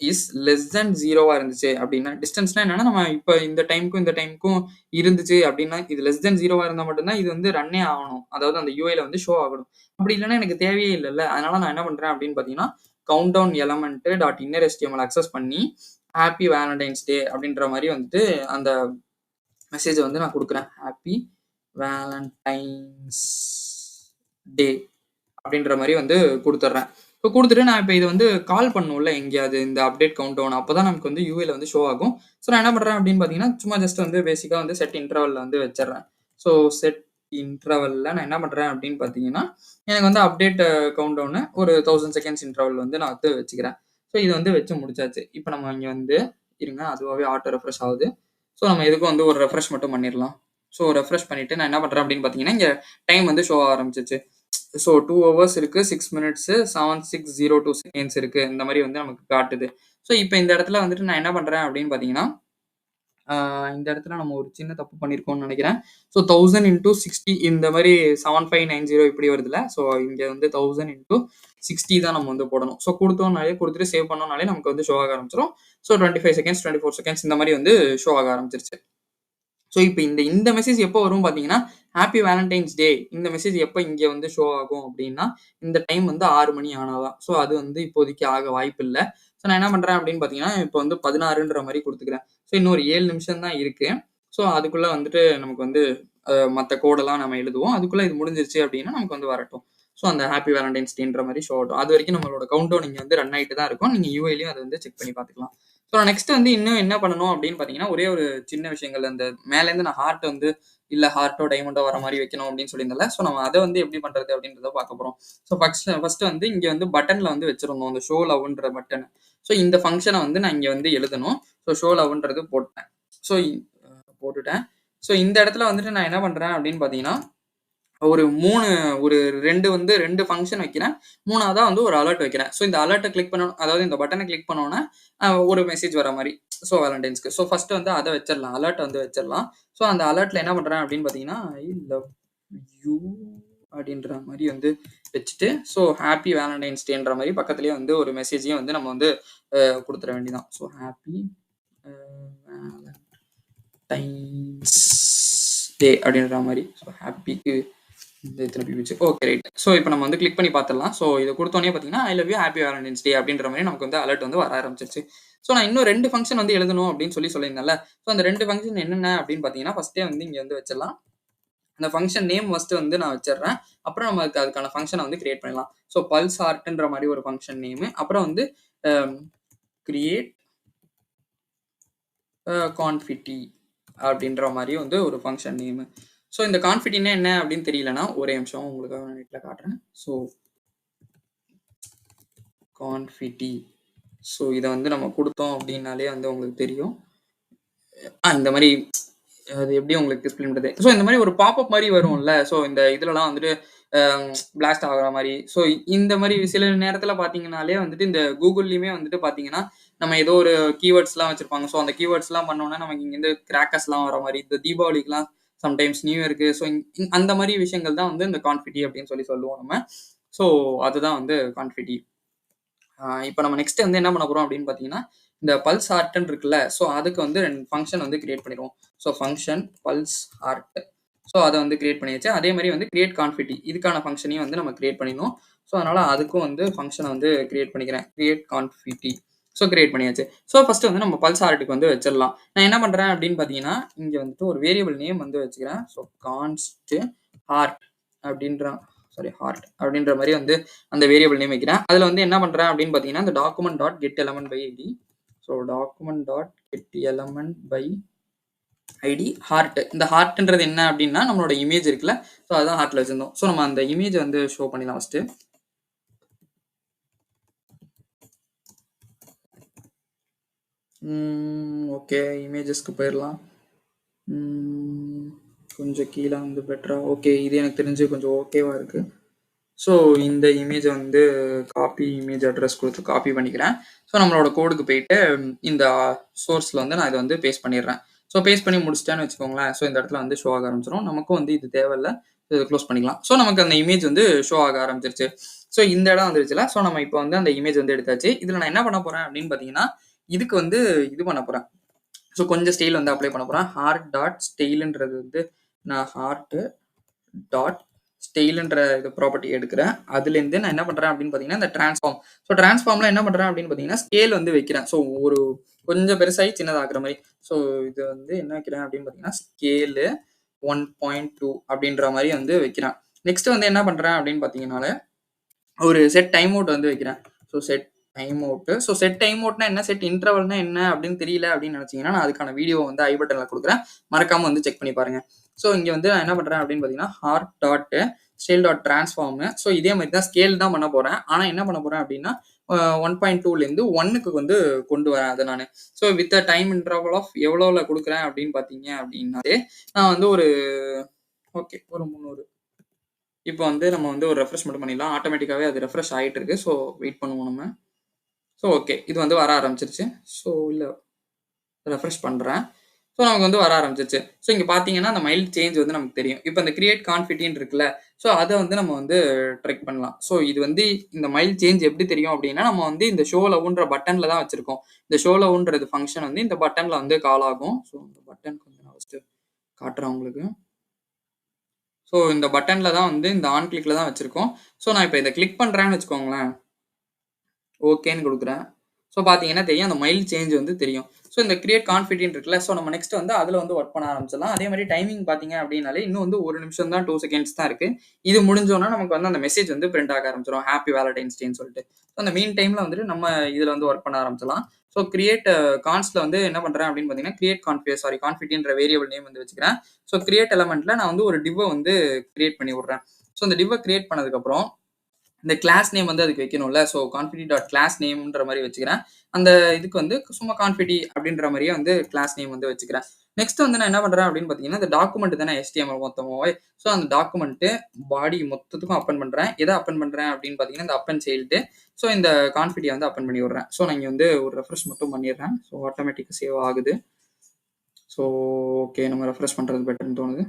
is less then 0வா இருந்துச்சு அப்படின்னா, டிஸ்டன்ஸ்னா என்னன்னா, நம்ம இப்ப இந்த டைம்க்கும் இந்த டைம்க்கும் இருந்துச்சு அப்படின்னா, இது லெஸ் தென் 0வா இருந்தா மட்டும் தான் இது வந்து ரன்னே ஆகணும். அதாவது அந்த யூஐல வந்து ஷோ ஆகணும். அப்படி இல்லன்னா எனக்கு தேவையே இல்லல்ல. அதனால நான் என்ன பண்றேன் அப்படின்னு பார்த்தீங்கன்னா, count down element dot inner HTML access பண்ணி, ஹேப்பி வேலண்டைன்ஸ் டே அப்படின்ற மாரி வந்துட்டு அந்த மெசேஜ வந்து நான் குடுக்குறேன். ஹேப்பி வேலண்டைன்ஸ் டே அப்படின்ற மாரி வந்து குடுத்துடுறேன். இப்போ குடுத்துட்டு நான் இப்ப இத வந்து கால் பண்ணணும்ல எங்கேயாவது இந்த அப்டேட் கவுண்ட் டவுன் அப்பதான் நமக்கு வந்து யூஐல வந்து ஷோ ஆகும். ஸோ நான் என்ன பண்றேன் அப்படின்னு பார்த்தீங்கன்னா, சும்மா ஜஸ்ட் வந்து பேசிக்கா வந்து செட் இன்டர்வல்ல வந்து வச்சுடுறேன். ஸோ செட் இன்டர்வல்ல நான் என்ன பண்றேன் அப்படின்னு பார்த்தீங்கன்னா, எனக்கு வந்து அப்டேட் கவுண்ட் டவுன் ஒரு 1000 செகண்ட்ஸ் இன்டர்வல் வந்து நான் வந்து வச்சுக்கிறேன். ஸோ இது வந்து வச்சு முடிச்சாச்சு. இப்ப நம்ம இங்க வந்து இருங்க அதுவாவே ஆட்டோ ரெஃப்ரெஷ் ஆகுது. ஸோ நம்ம எதுக்கும் வந்து ஒரு ரெஃப்ரெஷ் மட்டும் பண்ணிறலாம். ஸோ ரெஃப்ரெஷ் பண்ணிட்டு நான் என்ன பண்றேன் அப்படின்னு பார்த்தீங்கன்னா, இங்க டைம் வந்து ஷோ ஆக ஆரம்பிச்சுச்சு. ஸோ 2 ஹவர்ஸ் இருக்கு, 6 மினிட்ஸ் 7602 செகண்ட்ஸ் இருக்கு. இந்த மாரி வந்து நமக்கு காட்டுது. ஸோ இப்ப இந்த இடத்துல வந்துட்டு நான் என்ன பண்றேன் அப்படின்னு பார்த்தீங்கன்னா, ஆ இந்த இடத்துல நம்ம ஒரு சின்ன தப்பு பண்ணியிருக்கோம்னு நெனைக்கிறேன். ஸோ 1000 இன்டூ 60 இந்த மாரி 7590 இப்படி வருதுல்ல. ஸோ இங்க வந்து 1000 இன்டூ 60 தான் நம்ம வந்து போடணும். ஸோ குடுத்தோம்னாலே குடுத்துட்டு சேவ் பண்ணோம்னாலே நமக்கு வந்து ஷோ ஆக ஆரம்பிச்சுரும். ஸோ 25 செகண்ட்ஸ், 24 செகண்ட்ஸ் இந்த மாரி வந்து ஷோ ஆக ஆரம்பிச்சுருச்சு. ஸோ இப்ப இந்த மெசேஜ் எப்போ வரும் பார்த்தீங்கன்னா, ஹேப்பி வேலண்டைன்ஸ் டே இந்த மெசேஜ் எப்ப இங்க வந்து ஷோ ஆகும் அப்டின்னா, இந்த டைம் வந்து 6 மணி ஆனா தான். ஸோ அது வந்து இப்போதைக்கு ஆக வாய்ப்பில்ல. ஸோ நான் என்ன பண்றேன் அப்டின்னு பார்த்தீங்கன்னா, இப்ப வந்து 16ன்ற மாரி குடுத்துக்கிறேன். ஸோ இன்னும் ஒரு 7 நிமிஷம் தான் இருக்கு. ஸோ அதுக்குள்ள வந்துட்டு நமக்கு வந்து மத்த கோடெல்லாம் நம்ம எழுதுவோம். அதுக்குள்ள இது முடிஞ்சிருச்சு அப்டின்னா, நமக்கு வந்து வரட்டும். ஸோ அந்த ஹேப்பி வேலண்டைன்ஸ் டேன்ற மாரி ஷோ ஆகட்டும். அதுவரைக்கும் நம்மளோட கவுண்ட் டவுன் இங்க வந்து ரன் ஆயிட்டு தான் இருக்கும். நீங்க யூஐலயும் அத வந்து செக் பண்ணி பார்த்துக்கலாம். ஸோ நெக்ஸ்ட் வந்து இன்னும் என்ன பண்ணணும் அப்டின்னு பார்த்தீங்கன்னா, ஒரே ஒரு சின்ன விஷயங்கள் அந்த மேலேருந்து நான் ஹார்ட் வந்து இல்ல ஹார்ட்டோ, டைமண்டோ வர மாரி வைக்கணும் அப்படின்னு சொல்லியிருந்தேன்ல. ஸோ நம்ம அத வந்து எப்படி பண்றது அப்படின்றத பார்க்க போறோம். ஸோ ஃபர்ஸ்ட் வந்து இங்க வந்து பட்டன்ல வந்து வச்சிருந்தோம். அந்த ஷோ லவ்ன்ற பட்டன். ஸோ இந்த ஃபங்ஷன வந்து நான் இங்க வந்து எழுதணும். ஸோ ஷோ லவ்ன்றது போட்டேன். ஸோ போட்டுட்டேன். ஸோ இந்த இடத்துல வந்துட்டு நான் என்ன பண்றேன் அப்படின்னு பார்த்தீங்கன்னா, ஒரு 3 ஒரு 2 வந்து 2 ஃபங்ஷன் வைக்கிறேன். 3வதா வந்து ஒரு அலர்ட் வைக்கிறேன். ஸோ இந்த அலர்ட்ட கிளிக் பண்ணணும் அதாவது இந்த பட்டன கிளிக் பண்ணோனே, ஒரு மெசேஜ் வர மாரி. ஸோ வேலண்டைன்ஸ்க்கு. ஸோ ஃபர்ஸ்ட் வந்து அத வச்சிரலாம். அலர்ட் வந்து வச்சிரலாம். ஸோ அந்த அலர்ட்ல என்ன பண்றேன் அப்படின்னு பார்த்தீங்கன்னா, ஐ லவ் யூ அப்படின்ற மாரி வந்து வச்சுட்டு, ஸோ ஹேப்பி வேலண்டைன்ஸ் டேன்ற மாரி பக்கத்திலேயே வந்து ஒரு மெசேஜையும் வந்து நம்ம வந்து குடுத்துற வேண்டியதான். ஸோ ஹேப்பி வேலண்டைன்ஸ் டே அப்படின்ற மாரி. ஸோ ஹேப்பிக்கு இந்த இத்தனை பிபிச்சு. Okay right. ஸோ இப்போ நம்ம வந்து கிளிக் பண்ணி பார்த்துடலாம். ஸோ இத குடுத்தோனே பார்த்தீங்கன்னா, I love you happy Valentine's day அப்படின்ற மாரி நமக்கு வந்து அலர்ட் வந்து வர ஆரம்பிச்சுருச்சு. ஸோ நான் இன்னும் 2 ஃபங்ஷன் வந்து எழுதணும் அப்படின்னு சொல்லியிருந்தேன்ல. ஸோ அந்த 2 ஃபங்ஷன் என்னென்ன அப்படின்னு பார்த்தீங்கன்னா, ஃபர்ஸ்ட்டே வந்து இங்க வந்து வச்சிடலாம். அந்த ஃபங்ஷன் நேம் ஃபர்ஸ்ட் வந்து நான் வச்சிடுறேன். அப்புறம் நம்ம அதுக்கான ஃபங்ஷன வந்து கிரியேட் பண்ணிடலாம். ஸோ பல்ஸ் ஆர்ட்ன்ற மாரி ஒரு ஃபங்ஷன் நேமு. அப்புறம் வந்து கிரியேட் கான்ஃபிட்டி அப்படின்ற மாரி வந்து ஒரு ஃபங்ஷன் நேமு. ஸோ இந்த கான்ஃபிட்டின்னா என்ன அப்படின்னு தெரியலன்னா, ஒரே நிமிஷம் உங்களுக்காக நான் நெட்ல காட்டுறேன். ஸோ கான்ஃபிட்டி. ஸோ இத வந்து நம்ம குடுத்தோம் அப்படின்னாலே வந்து உங்களுக்கு தெரியும். இந்த மாரி அது எப்படி உங்களுக்கு எக்ஸ்பிளைன் பண்றது? ஸோ இந்த மாரி ஒரு பாப்அப் மாரி வரும்ல. ஸோ இந்த இதுலலாம் வந்துட்டு அ பிளாஸ்ட் ஆகுற மாரி. ஸோ இந்த மாரி சில நேரத்தில பார்த்தீங்கன்னாலே வந்துட்டு இந்த கூகுள்லயுமே வந்துட்டு பார்த்தீங்கன்னா, நம்ம ஏதோ ஒரு கீவேர்ட்ஸ்லாம் வச்சிருப்பாங்க. ஸோ அந்த கீவேர்ட்ஸ்லாம் பண்ணோம்னா, நமக்கு இங்கேருந்து கிராக்கர்ஸ்லாம் வர மாரி, இந்த தீபாவளிக்குலாம் சம்டைம்ஸ் நியூ இயர்க்கு ஸோ அந்த மாரி விஷயங்கள் தான் வந்து இந்த கான்ஃபிட்டி அப்படின்னு சொல்லுவோம் நம்ம. ஸோ அதுதான் வந்து கான்ஃபிட்டி. இப்ப நம்ம நெக்ஸ்ட் வந்து என்ன பண்ண போறோம் அப்படின்னு பார்த்தீங்கன்னா, இந்த பல்ஸ் ஆர்ட்ன்னு இருக்குல்ல. ஸோ அதுக்கு வந்து 2 ஃபங்ஷன் வந்து கிரியேட் பண்ணிருவோம். So function pulse art. So அத வந்து கிரியேட் பண்ணியாச்சு. அதே மாரி வந்து கிரியேட் கான்ஃபிட்டி இதுக்கான ஃபங்ஷனையும் வந்து நம்ம கிரியேட் பண்ணிடணும். ஸோ அதனால அதுக்கும் வந்து ஃபங்ஷன வந்து கிரியேட் பண்ணிக்கிறேன். கிரியேட் கான்ஃபிட்டி. ஸோ கிரியேட் பண்ணியாச்சு. ஸோ ஃபர்ஸ்ட் வந்து நம்ம பல்ஸ் ஆர்ட்க்கு வந்து வச்சிடலாம். நான் என்ன பண்றேன் அப்படின்னு பார்த்தீங்கன்னா, இங்க வந்துட்டு ஒரு வேரியபிள் நேம் வந்து வச்சுக்கிறேன். ஸோ கான்ஸ்ட் ஆர்ட் அப்படின்ற ஹார்ட் அப்படின்ற மாரி வந்து அந்த வேரியபிள் நேம் வைக்கிறேன். அதுல வந்து என்ன பண்றேன் அப்படின்னு பார்த்தீங்கன்னா, இந்த document dot get element by ID. So document dot get element by ID heart. இந்த ஹார்ட்ன்றது என்ன அப்படின்னா, நம்மளோட இமேஜ் இருக்குல்ல. ஸோ அதான் ஹார்ட்ல வச்சிருந்தோம். ஸோ நம்ம அந்த இமேஜ் வந்து ஷோ பண்ணிடலாம் ஃபர்ஸ்ட்டு. ஓகே இமேஜஸ்க்கு போயிரலாம். கொஞ்சம் கீழ வந்து பெட்டரா ஓகே இது எனக்கு தெரிஞ்சு கொஞ்சம் ஓகேவா இருக்கு. ஸோ இந்த இமேஜை வந்து காப்பி இமேஜ் அட்ரஸ் கொடுத்து காப்பி பண்ணிக்கிறேன். ஸோ நம்மளோட கோடுக்கு போயிட்டு இந்த சோர்ஸில் வந்து நான் இதை வந்து பேஸ்ட் பண்ணிடுறேன். ஸோ பேஸ்ட் பண்ணி முடிச்சிட்டேன்னு வச்சுக்கோங்களேன். ஸோ இந்த இடத்துல வந்து ஷோ ஆக ஆரம்பிச்சிடும். நமக்கும் வந்து இது தேவையில்ல. இதை க்ளோஸ் பண்ணிக்கலாம். ஸோ நமக்கு அந்த இமேஜ் வந்து ஷோ ஆக ஆரம்பிச்சிருச்சு. ஸோ இந்த இடம் வந்துருச்சுல. ஸோ நம்ம இப்போ வந்து அந்த இமேஜ் வந்து எடுத்தாச்சு. இதில் நான் என்ன பண்ண போகிறேன் அப்படின்னு பார்த்தீங்கன்னா, இதுக்கு வந்து இது பண்ண போகிறேன். ஸோ கொஞ்சம் ஸ்டைல் வந்து அப்ளை பண்ண போகிறேன். ஹார்ட் டாட் ஸ்டைலுன்றது வந்து நான் ஹார்ட் டாட் ஸ்டைலுன்ற இது ப்ராப்பர்ட்டி எடுக்கிறேன். அதுலேருந்து நான் என்ன பண்ணுறேன் அப்படின்னு பார்த்தீங்கன்னா, இந்த ட்ரான்ஸ்ஃபார்ம். ஸோ ட்ரான்ஸ்ஃபார்மில் என்ன பண்ணுறேன் அப்படின்னு பார்த்தீங்கன்னா, ஸ்கேல் வந்து வைக்கிறேன். ஸோ ஒரு கொஞ்சம் பெருசாகி சின்னதாக்குற மாதிரி. ஸோ இது வந்து என்ன வைக்கிறேன் அப்படின்னு பார்த்தீங்கன்னா, ஸ்கேலு 1.2 அப்படின்ற மாதிரி வந்து வைக்கிறேன். நெக்ஸ்ட் வந்து என்ன பண்ணுறேன் அப்படின்னு பார்த்தீங்கன்னாலே, ஒரு செட் டைம் அவுட் வந்து வைக்கிறேன். So set time out. So set time அவுட்னா என்ன, செட் இன்டர்வல்னா என்ன அப்படின்னு தெரியல அப்படின்னு நினச்சிங்கன்னா, நான் அதுக்கான வீடியோ வந்து ஐ பட்டனில் கொடுக்குறேன். மறக்காமல் வந்து செக் பண்ணி பாருங்கள். ஸோ இங்கே வந்து நான் என்ன பண்ணுறேன் அப்படின்னு பார்த்தீங்கன்னா, heart dot style dot transform. So இதே மாதிரி தான் ஸ்கேல் தான் பண்ண போகிறேன். ஆனால் என்ன பண்ண போகிறேன் அப்படின்னா 1.2லேருந்து 1க்கு வந்து கொண்டு வரேன் அதை நான். So with time interval of எவ்வளோவில் கொடுக்குறேன் அப்படின்னு பார்த்தீங்க அப்படின்னாலே நான் வந்து ஒரு ஓகே ஒரு 300. இப்போ வந்து நம்ம வந்து ஒரு ரெஃப்ரெஷ் மட்டும் பண்ணிடலாம். ஆட்டோமேட்டிக்காவே அது ரெஃப்ரெஷ் ஆயிட்டு இருக்கு. ஸோ வெயிட் பண்ணுவோம் நம்ம. So okay. இது வந்து வர ஆரம்பிச்சிருச்சு. ஸோ இல்ல ரெஃப்ரெஷ் பண்றேன். ஸோ நமக்கு வந்து வர ஆரம்பிச்சிருச்சு. ஸோ இங்க பார்த்தீங்கன்னா, அந்த மைல்ட் சேஞ்ச் வந்து நமக்கு தெரியும். இப்போ இந்த கிரியேட் கான்ஃபிட்டின்னு இருக்குல்ல, ஸோ அத வந்து நம்ம வந்து ட்ரெக் பண்ணலாம். ஸோ இது வந்து இந்த மைல்ட் சேஞ்ச் எப்படி தெரியும் அப்படின்னா, நம்ம வந்து இந்த ஷோ லவ்ன்ற பட்டன்ல தான் வச்சிருக்கோம். இந்த ஷோ லவ்ன்றது ஃபங்ஷன் வந்து இந்த பட்டன்ல வந்து கால் ஆகும். ஸோ இந்த பட்டன் கொஞ்சம் நான் ஃபர்ஸ்ட்டு காட்டுறேன் உங்களுக்கு. ஸோ இந்த பட்டன்ல தான் வந்து இந்த ஆன் கிளிக்ல தான் வச்சிருக்கோம். ஸோ நான் இப்போ இத கிளிக் பண்றேன்னு வச்சுக்கோங்களேன். ஓகேன்னு குடுக்குறேன். ஸோ பார்த்தீங்கன்னா தெரியும். அந்த மைல்ட் சேஞ்ச் வந்து தெரியும். ஸோ இந்த கிரியேட் கான்ஃபிட்டின்னு இருக்குல்ல, ஸோ நம்ம நெக்ஸ்ட் வந்து அதில வந்து ஒர்க் பண்ண ஆரம்பிச்சிடலாம். அதே மாரி டைமிங் பார்த்தீங்க அப்படின்னாலே, இன்னும் வந்து 1 நிமிஷம் தான் 2 செகண்ட்ஸ் தான் இருக்கு. இது முடிஞ்சோனே நமக்கு வந்து அந்த மெசேஜ் வந்து பிரிண்ட் ஆக ஆரம்பிச்சிரும். ஹேப்பி வேலண்டைன்ஸ் டேன்னு சொல்லிட்டு. ஸோ அந்த மீன் டைம்ல வந்துட்டு நம்ம இதில வந்து ஒர்க் பண்ண ஆரம்பிச்சிடலாம். ஸோ கிரியேட் கான்ஸ்ல வந்து என்ன பண்றேன் அப்படின்னு பார்த்தீங்கன்னா, கிரியேட் கான்ஃபிட்டின்ற வேரியபிள் நேம் வந்து வச்சுக்கிறேன். ஸோ கிரியேட் எலமெண்ட்ல நான் வந்து ஒரு டிவ்வ வந்து கிரியேட் பண்ணி விடுறேன். ஸோ இந்த டிவ்வ கிரியேட் பண்ணதுக்கப்புறம் இந்த கிளாஸ் நேம் வந்து அதுக்கு வைக்கணும்ல. ஸோ கான்ஃபிட்டி டாட் கிளாஸ் நேம்ன்ற மாரி வச்சுக்கிறேன். அந்த இதுக்கு வந்து சும்மா கான்ஃபிட்டி அப்படின்ற மாரியே வந்து கிளாஸ் நேம் வந்து வச்சுக்கிறேன். நெக்ஸ்ட் வந்து நான் என்ன பண்றேன் அப்படின்னு பார்த்தீங்கன்னா, இந்த டாக்குமெண்ட் தானே HTML மொத்தமாவே. ஸோ அந்த டாக்குமெண்ட் பாடி மொத்தத்துக்கும் அப்பன் பண்றேன். எத அப்பன் பண்றேன் அப்படின்னு பார்த்தீங்கன்னா, இந்த அப்பன் சைல்டு. ஸோ இந்த கான்ஃபிட்டிய வந்து அப்பன் பண்ணி விடுறேன். ஸோ நான் இங்க வந்து ஒரு ரெஃப்ரெஷ் மட்டும் பண்ணிடுறேன். ஸோ ஆட்டோமேட்டிக்கா சேவ் ஆகுது. ஸோ ஓகே நம்ம ரெஃப்ரெஷ் பண்றது பெட்டர்ன்னு தோணுது.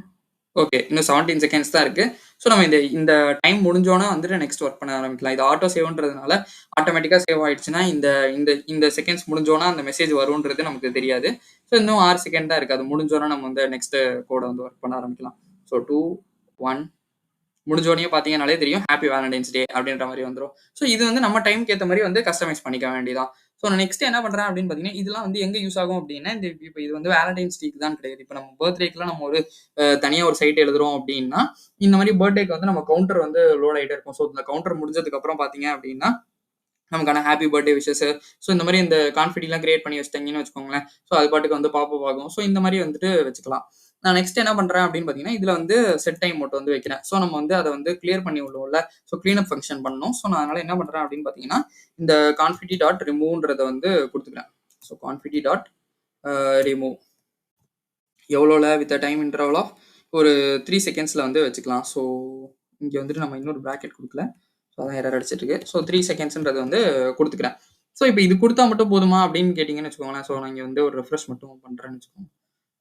ஓகே. இன்னும் 17 செகண்ட்ஸ் தான் இருக்கு. ஸோ நம்ம இந்த இந்த டைம் முடிஞ்சோன வந்துட்டு நெக்ஸ்ட் ஒர்க் பண்ண ஆரம்பிக்கலாம். இது ஆட்டோ சேவ்ன்றதுனால ஆட்டோமேட்டிக்கா சேவ் ஆயிடுச்சுன்னா, இந்த இந்த இந்த செகண்ட்ஸ் முடிஞ்சோன அந்த மெசேஜ் வரும்ன்றது நமக்கு தெரியாது. ஸோ இன்னும் 6 செகண்ட் தான் இருக்கு. அது முடிஞ்சோன நம்ம வந்து நெக்ஸ்ட் கோட வந்து ஒர்க் பண்ண ஆரம்பிக்கலாம். ஸோ 2, 1 முடிஞ்சோனயே பார்த்தீங்கன்னாலே தெரியும். ஹேப்பி வேலண்டைன்ஸ் டே அப்படின்ற மாரி வந்துரும். ஸோ இது வந்து நம்ம டைம்க்கு ஏத்த மாரி வந்து கஸ்டமைஸ் பண்ணிக்க வேண்டியதான். ஸோ நான் நெக்ஸ்ட் என்ன பண்றேன் அப்படின்னு பார்த்தீங்கன்னா, இதெல்லாம் வந்து எங்க யூஸ் ஆகும் அப்படின்னா, இந்த இப்ப இது வந்து வேலண்டைன்ஸ் டேக்கு தான் கிடையாது. இப்ப நம்ம பர்த்டேக்குலாம் நம்ம ஒரு தனியா ஒரு சைட் எழுதுறோம் அப்படின்னா, இந்த மாரி பர்த்டேக்கு வந்து நம்ம கவுண்டர் வந்து லோட் ஆயிட்டே இருக்கும். ஸோ இந்த கவுண்டர் முடிஞ்சதுக்கு அப்புறம் பார்த்தீங்க அப்படின்னா, நமக்கான ஹேப்பி பர்த்டே விஷஸ். ஸோ இந்த மாரி இந்த கான்ஃபிட்டிலாம் கிரியேட் பண்ணி வச்சுட்டீங்கன்னு வச்சுக்கோங்களேன். ஸோ அது பாட்டுக்கு வந்து பாப்பப் ஆகும். ஸோ இந்த மாரி வந்துட்டு வச்சுக்கலாம். நான் நெக்ஸ்ட் என்ன பண்றேன் அப்படின்னு பார்த்தீங்கன்னா, இதுல வந்து செட் டைம் மட்டும் வந்து வைக்கிறேன். ஸோ நம்ம வந்து அத வந்து கிளியர் பண்ணி விடுவோம்ல. ஸோ கிளீனப் ஃபங்ஷன் பண்ணணும். ஸோ நான் அதனால என்ன பண்றேன் அப்படின்னு பார்த்தீங்கன்னா, இந்த கான்ஃபிட்டி டாட் ரிமூவ்ன்றத வந்து குடுத்துக்கிறேன். ஸோ கான்ஃபிட்டி டாட் ரிமூவ் எவ்வளோல வித் டைம் இன்டர்வல் ஆஃப் ஒரு 3 செகண்ட்ஸ்ல வந்து வச்சுக்கலாம். ஸோ இங்க வந்துட்டு நம்ம இன்னொரு பிராக்கெட் குடுக்கல. ஸோ அதான் எரர் அடிச்சிட்டு இருக்கு. ஸோ 3 செகண்ட்ஸ்ன்றது வந்து குடுத்துக்கிறேன். ஸோ இப்ப இது குடுத்தா மட்டும் போதுமா அப்படின்னு கேட்டீங்கன்னு வச்சுக்கோங்களேன். ஸோ நான் இங்க வந்து ஒரு ரெஃப்ரெஷ் மட்டும் பண்றேன்னு வச்சுக்கோங்க.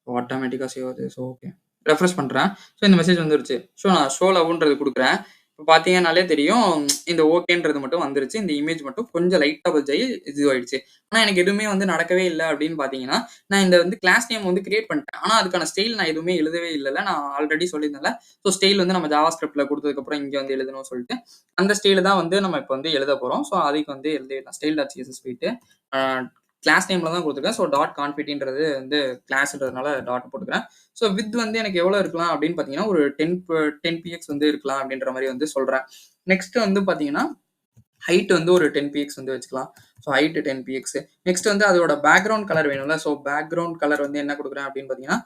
ஆட்டோமேட்டிக்கா சேவ் ஆகுது. So okay. ரெஃப்ரெஷ் பண்றேன். ஸோ இந்த மெசேஜ் வந்துருச்சு. ஸோ நான் ஷோ லவ்ன்றது குடுக்குறேன். இப்ப பார்த்தீங்கன்னாலே தெரியும். இந்த ஓகேன்றது மட்டும் வந்துருச்சு. இந்த இமேஜ் மட்டும் கொஞ்சம் லைட்டா பல்ஜ் ஆயி இதுவாயிடுச்சு. ஆனா எனக்கு எதுவுமே வந்து நடக்கவே இல்ல அப்படின்னு பார்த்தீங்கன்னா, நான் இந்த வந்து கிளாஸ் நேம் வந்து கிரியேட் பண்ணிட்டேன். ஆனா அதுக்கான ஸ்டைல் நான் எதுவுமே எழுதவே இல்லல்ல. நான் ஆல்ரெடி சொல்லியிருந்தேன்ல. ஸோ ஸ்டைல் வந்து நம்ம ஜாவா ஸ்கிரிப்ட்ல குடுத்ததுக்கப்புறம் இங்க வந்து எழுதணும்னு சொல்லிட்டு, அந்த ஸ்டைல தான் வந்து நம்ம இப்ப வந்து எழுத போறோம். ஸோ அதுக்கு வந்து எழுதிடலாம். ஸ்டைல் டாட் சிஎஸ்எஸ் போயிட்டு, அ கிளாஸ் நேம்ல தான் குடுத்துருக்கேன். ஸோ டாட் கான்ஃபிட்டின்றது வந்து கிளாஸ்ன்றதுனால டாட் போட்டுக்கிறேன். ஸோ வித் வந்து எனக்கு எவ்வளோ இருக்கலாம் அப்படின்னு பார்த்தீங்கன்னா, ஒரு 10 பிஎக்ஸ் வந்து இருக்கலாம் அப்படின்ற மாரி வந்து சொல்றேன். நெக்ஸ்ட் வந்து பார்த்தீங்கன்னா, ஹைட் வந்து ஒரு 10 பிஎக்ஸ் வந்து வச்சுக்கலாம். So height 10 px. நெக்ஸ்ட் வந்து அதோட பேக்கிரவுண்ட் கலர் வேணும்ல. ஸோ பேக்கிரவுண்ட் கலர் வந்து என்ன குடுக்குறேன் அப்படின்னு பார்த்தீங்கன்னா,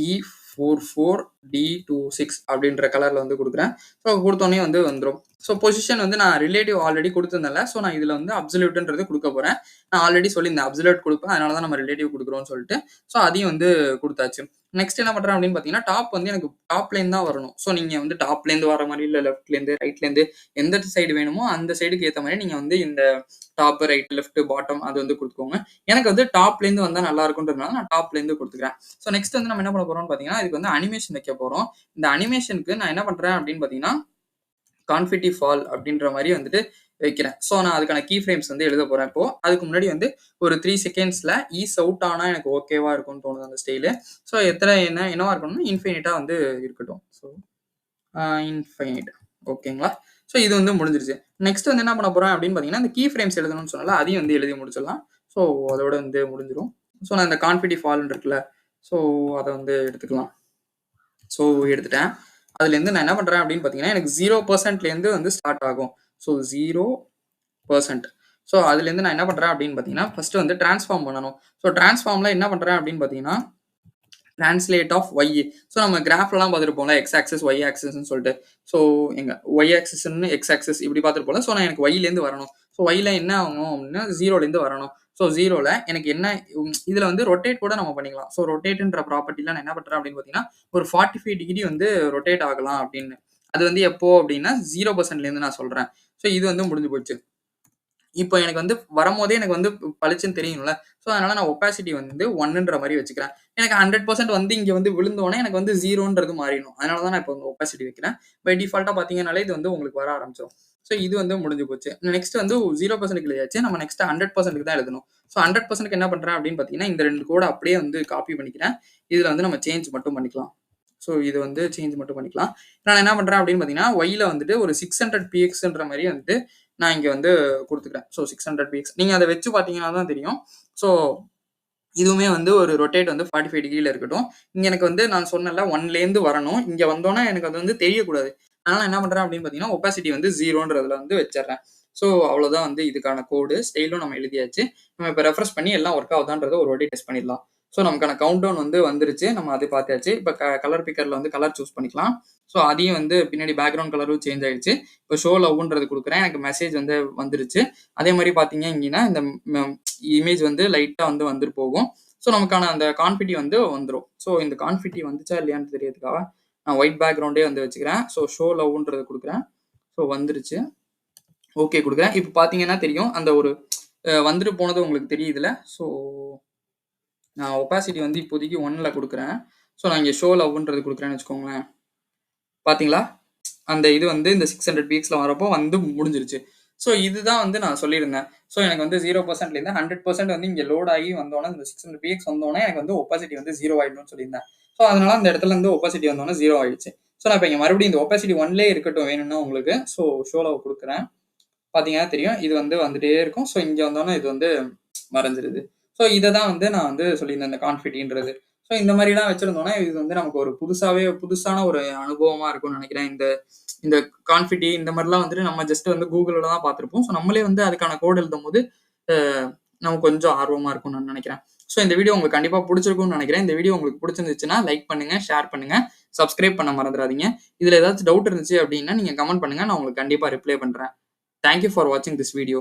#E44 D26 அப்படின்ற கலர்ல வந்து குடுக்குறேன். ஸோ குடுத்தோனே வந்து வந்துரும். ஸோ பொசிஷன் வந்து நான் ரிலேட்டிவ் ஆல்ரெடி குடுத்திருந்தேன்ல. ஸோ நான் இதுல வந்து அப்சல்யூட்ன்றது குடுக்க போறேன். நான் ஆல்ரெடி சொல்லியிருந்தேன். அப்சல்யூட் குடுப்பேன். அதனால தான் நம்ம ரிலேட்டிவ் குடுக்குறோம்னு சொல்லிட்டு. ஸோ அதையும் வந்து குடுத்தாச்சு. நெக்ஸ்ட் என்ன பண்றேன் அப்படின்னு பார்த்தீங்கன்னா, டாப் வந்து எனக்கு டாப்லேருந்து தான் வரணும். ஸோ நீங்க வந்து டாப்லேருந்து வர மாரி, இல்ல லெஃப்ட்லேருந்து, ரைட்லேருந்து எந்த சைடு வேணுமோ அந்த சைடுக்கு ஏத்த மாரி நீங்க வந்து இந்த டாப், ரைட், லெஃப்ட், பாட்டம் அது வந்து குடுத்துக்கோங்க. எனக்கு வந்து டாப்லேருந்து வந்தா நல்லா இருக்கும்ன்றதுனால நான் டாப்லேருந்து குடுத்துக்கிறேன். ஸோ நெக்ஸ்ட் வந்து நம்ம என்ன பண்ண போறோம்னு பார்த்தீங்கன்னா, இதுக்கு வந்து அனிமேஷன் வைக்க போறோம். இந்த அனிமேஷனுக்கு நான் என்ன பண்றேன் அப்படின்னு பார்த்தீங்கன்னா, கான்ஃபிட்டி ஃபால் அப்படின்ற மாரி வந்துட்டு வைக்கிறேன். ஸோ நான் அதுக்கான கீ ஃப்ரேம்ஸ் வந்து எழுத போறேன் இப்போ. அதுக்கு முன்னாடி வந்து ஒரு 3 செகண்ட்ஸ்ல ஈஸ் அவுட் ஆனா எனக்கு ஓகேவா இருக்கும்னு தோணுது அந்த ஸ்டைலு. ஸோ என்னவா இருக்கணும்னா, இன்ஃபினிட்டா வந்து இருக்கட்டும். ஸோ இன்ஃபைனைட் ஓகேங்களா? ஸோ இது வந்து முடிஞ்சிருச்சு. நெக்ஸ்ட் வந்து என்ன பண்ண போறேன் அப்படின்னு பார்த்தீங்கன்னா, இந்த கீ ஃப்ரேம்ஸ் எழுதணும்னு சொன்னேன்ல, அதையும் வந்து எழுதி முடிச்சிடலாம். ஸோ அதோட வந்து முடிஞ்சிரும். ஸோ நான் இந்த கான்ஃபிட்டி ஃபால்ன்னு இருக்குல்ல, ஸோ அத வந்து எடுத்துக்கலாம். ஸோ எடுத்துட்டேன். அதுலேருந்து நான் என்ன பண்றேன் அப்படின்னு பார்த்தீங்கன்னா, எனக்கு 0%லேருந்து வந்து ஸ்டார்ட் ஆகும். ஸோ 0%. ஸோ அதுலேருந்து நான் என்ன பண்றேன் அப்படின்னு பார்த்தீங்கன்னா, ஃபர்ஸ்ட் வந்து டிரான்ஸ்ஃபார்ம் பண்ணணும். ஸோ டிரான்ஸ்ஃபார்ம்ல என்ன பண்றேன் அப்படின்னு பார்த்தீங்கன்னா, டிரான்ஸ்லேட் ஆஃப் ஒய். ஸோ நம்ம கிராஃப்லலாம் பார்த்துருப்போம்ல, எக்ஸ் ஆக்சிஸ் ஒய் ஆக்சிஸ்ன்னு சொல்லிட்டு. ஸோ எங்க ஒய் ஆக்சிஸ்ன்னு எக்ஸ் ஆக்சிஸ் இப்படி பார்த்துருப்போம்ல. ஸோ நான் எனக்கு ஒய்லேருந்து வரணும். ஸோ ஒய்ல என்ன ஆகும் அப்படின்னா 0லேருந்து வரணும். ஸோ 0ல எனக்கு என்ன இதுல வந்து ரொட்டேட் கூட நம்ம பண்ணிக்கலாம். ஸோ ரொட்டேட்ன்ற ப்ராப்பர்ட்டில நான் என்ன பண்றேன் அப்படின்னு பார்த்தீங்கன்னா, ஒரு 45 டிகிரி வந்து ரொட்டேட் ஆகலாம் அப்படின்னு. அது வந்து எப்போ அப்படின்னா 0%லேருந்து நான் சொல்றேன். ஸோ இது வந்து முடிஞ்சு போச்சு. இப்போ எனக்கு வந்து வரும்போதே எனக்கு வந்து பளிச்சுன்னு தெரியும்ல. ஸோ அதனால நான் ஒப்பாசிட்டி வந்து 1ன்ற மாரி வச்சுக்கிறேன். எனக்கு 100% வந்து இங்க வந்து விழுந்தோனே எனக்கு வந்து 0ன்றது மாறிடும். அதனால தான் நான் இப்போ வந்து ஒப்பாசிட்டி வைக்கிறேன். பை டிஃபால்ட்டா பார்த்தீங்கனாலே இது வந்து உங்களுக்கு வர ஆரம்பிச்சிரும். ஸோ இது வந்து முடிஞ்சு போச்சு. நெக்ஸ்ட் வந்து 0% எழுதியாச்சு. நம்ம நெக்ஸ்ட் 100%க்கு தான் எழுதணும். ஸோ 100%க்கு என்ன பண்றேன் அப்படின்னு பார்த்தீங்கன்னா, இந்த 2 கோட அப்படியே வந்து காப்பி பண்ணிக்கிறேன். இதுல வந்து நம்ம சேஞ்ச் மட்டும் பண்ணிக்கலாம். ஸோ இது வந்து சேஞ்ச் மட்டும் பண்ணிக்கலாம். நான் என்ன பண்றேன் அப்படின்னு பார்த்தீங்கன்னா, ஒய்ல வந்துட்டு ஒரு 600 பிஎக்ஸ்ன்ற மாரி வந்துட்டு நான் இங்க வந்து குடுத்துக்கிறேன். So 600 px. நீங்க அத வச்சு பார்த்தீங்கன்னா தான் தெரியும். ஸோ இதுவுமே வந்து ஒரு ரொட்டேட் வந்து 45 டிகிரில இருக்கட்டும். இங்க எனக்கு வந்து நான் சொன்னேன்ல 1லேருந்து வரணும். இங்க வந்தோனே எனக்கு அது வந்து தெரியக்கூடாது. அதனால என்ன பண்றேன் அப்படின்னு பார்த்தீங்கன்னா, ஒப்பாசிட்டி வந்து 0ன்றதுல வந்து வச்சுர்றேன். ஸோ அவ்வளோதான் வந்து இதுக்கான கோடு. ஸ்டைலும் நம்ம எழுதியாச்சு. நம்ம இப்ப ரெஃப்ரெஷ் பண்ணி எல்லாம் ஒர்க் ஆகுதான்றத ஒரு வாட்டி டெஸ்ட் பண்ணிடலாம். ஸோ நமக்கான கவுண்ட் டவுன் வந்து வந்துருச்சு. நம்ம அது பார்த்தாச்சு. இப்ப கலர் பிக்கர்ல வந்து கலர் சூஸ் பண்ணிக்கலாம். ஸோ அதையும் வந்து பின்னாடி பேக்கிரவுண்ட் கலரும் சேஞ்ச் ஆயிடுச்சு. இப்போ ஷோ லவ்ன்றது குடுக்குறேன். எனக்கு மெசேஜ் வந்து வந்துருச்சு. அதே மாரி பார்த்தீங்க அப்டின்னா, இந்த இமேஜ் வந்து லைட்டா வந்து வந்துட்டு போகும். ஸோ நமக்கான அந்த கான்ஃபிட்டி வந்து வந்துரும். ஸோ இந்த கான்ஃபிட்டி வந்துச்சா இல்லையான்னு தெரியறதுக்காக நான் ஒயிட் பேக்கிரவுண்டே வந்து வச்சுக்கிறேன். ஸோ ஷோ லவ்ன்றது குடுக்குறேன். ஸோ வந்துருச்சு. ஓகே குடுக்குறேன். இப்ப பார்த்தீங்கன்னா தெரியும். அந்த ஒரு வந்துட்டு போனது உங்களுக்கு தெரியுதுல. ஸோ நான் ஒப்பாசிட்டி வந்து இப்போதைக்கு 1ல குடுக்குறேன். ஸோ நான் இங்க ஷோ லவ்ன்றது குடுக்குறேன்னு வச்சுக்கோங்களேன். பார்த்தீங்களா? அந்த இது வந்து இந்த 600 பீக்ஸ்ல வரப்போ வந்து முடிஞ்சிருச்சு. ஸோ இதுதான் வந்து நான் சொல்லியிருந்தேன். ஸோ எனக்கு வந்து 0%லேருந்து 100% வந்து இங்க லோட் ஆகி வந்தோனே, இந்த 600 பிஎக்ஸ் வந்தோனே எனக்கு வந்து ஒப்பாசிட்டி வந்து 0 ஆயிடணும்னு சொல்லியிருந்தேன். ஸோ அதனால அந்த இடத்துல இருந்து ஒப்பாசிட்டி வந்தோனே 0 ஆயிடுச்சு. ஸோ நான் இப்ப இங்க மறுபடியும் இந்த ஒப்பாசிட்டி 1லேயே இருக்கட்டும் வேணும்னா உங்களுக்கு. ஸோ ஷோ லவ் குடுக்குறேன். பார்த்தீங்கன்னா தெரியும். இது வந்து வந்துட்டே இருக்கும். ஸோ இங்க வந்தோனே இது வந்து மறைஞ்சிருது. ஸோ இத தான் வந்து நான் வந்து சொல்லியிருந்தேன் இந்த கான்ஃபிட்டின்றது. ஸோ இந்த மாரிலாம் வச்சிருந்தோம்னா, இது வந்து நமக்கு ஒரு புதுசான ஒரு அனுபவமா இருக்கும்னு நெனைக்கிறேன். இந்த இந்த கான்ஃபிட்டி இந்த மாரிலாம் வந்துட்டு நம்ம ஜஸ்ட் வந்து Googleல தான் பார்த்திருப்போம். ஸோ நம்மளே வந்து அதுக்கான கோட் எழுதும்போது, அ நமக்கு கொஞ்சம் ஆர்வமா இருக்கும்னு நான் நெனைக்கிறேன். ஸோ இந்த வீடியோ உங்களுக்கு கண்டிப்பா புடிச்சிருக்கும்னு நெனைக்கிறேன். இந்த வீடியோ உங்களுக்கு புடிச்சிருந்துச்சுன்னா லைக் பண்ணுங்க, ஷேர் பண்ணுங்க, சப்ஸ்கிரைப் பண்ண மறந்துறாதீங்க. இதுல ஏதாச்சும் டவுட் இருந்துச்சு அப்டின்னா, நீங்க கமெண்ட் பண்ணுங்க. நான் உங்களுக்கு கண்டிப்பா ரிப்ளை பண்றேன். Thank you for watching this video.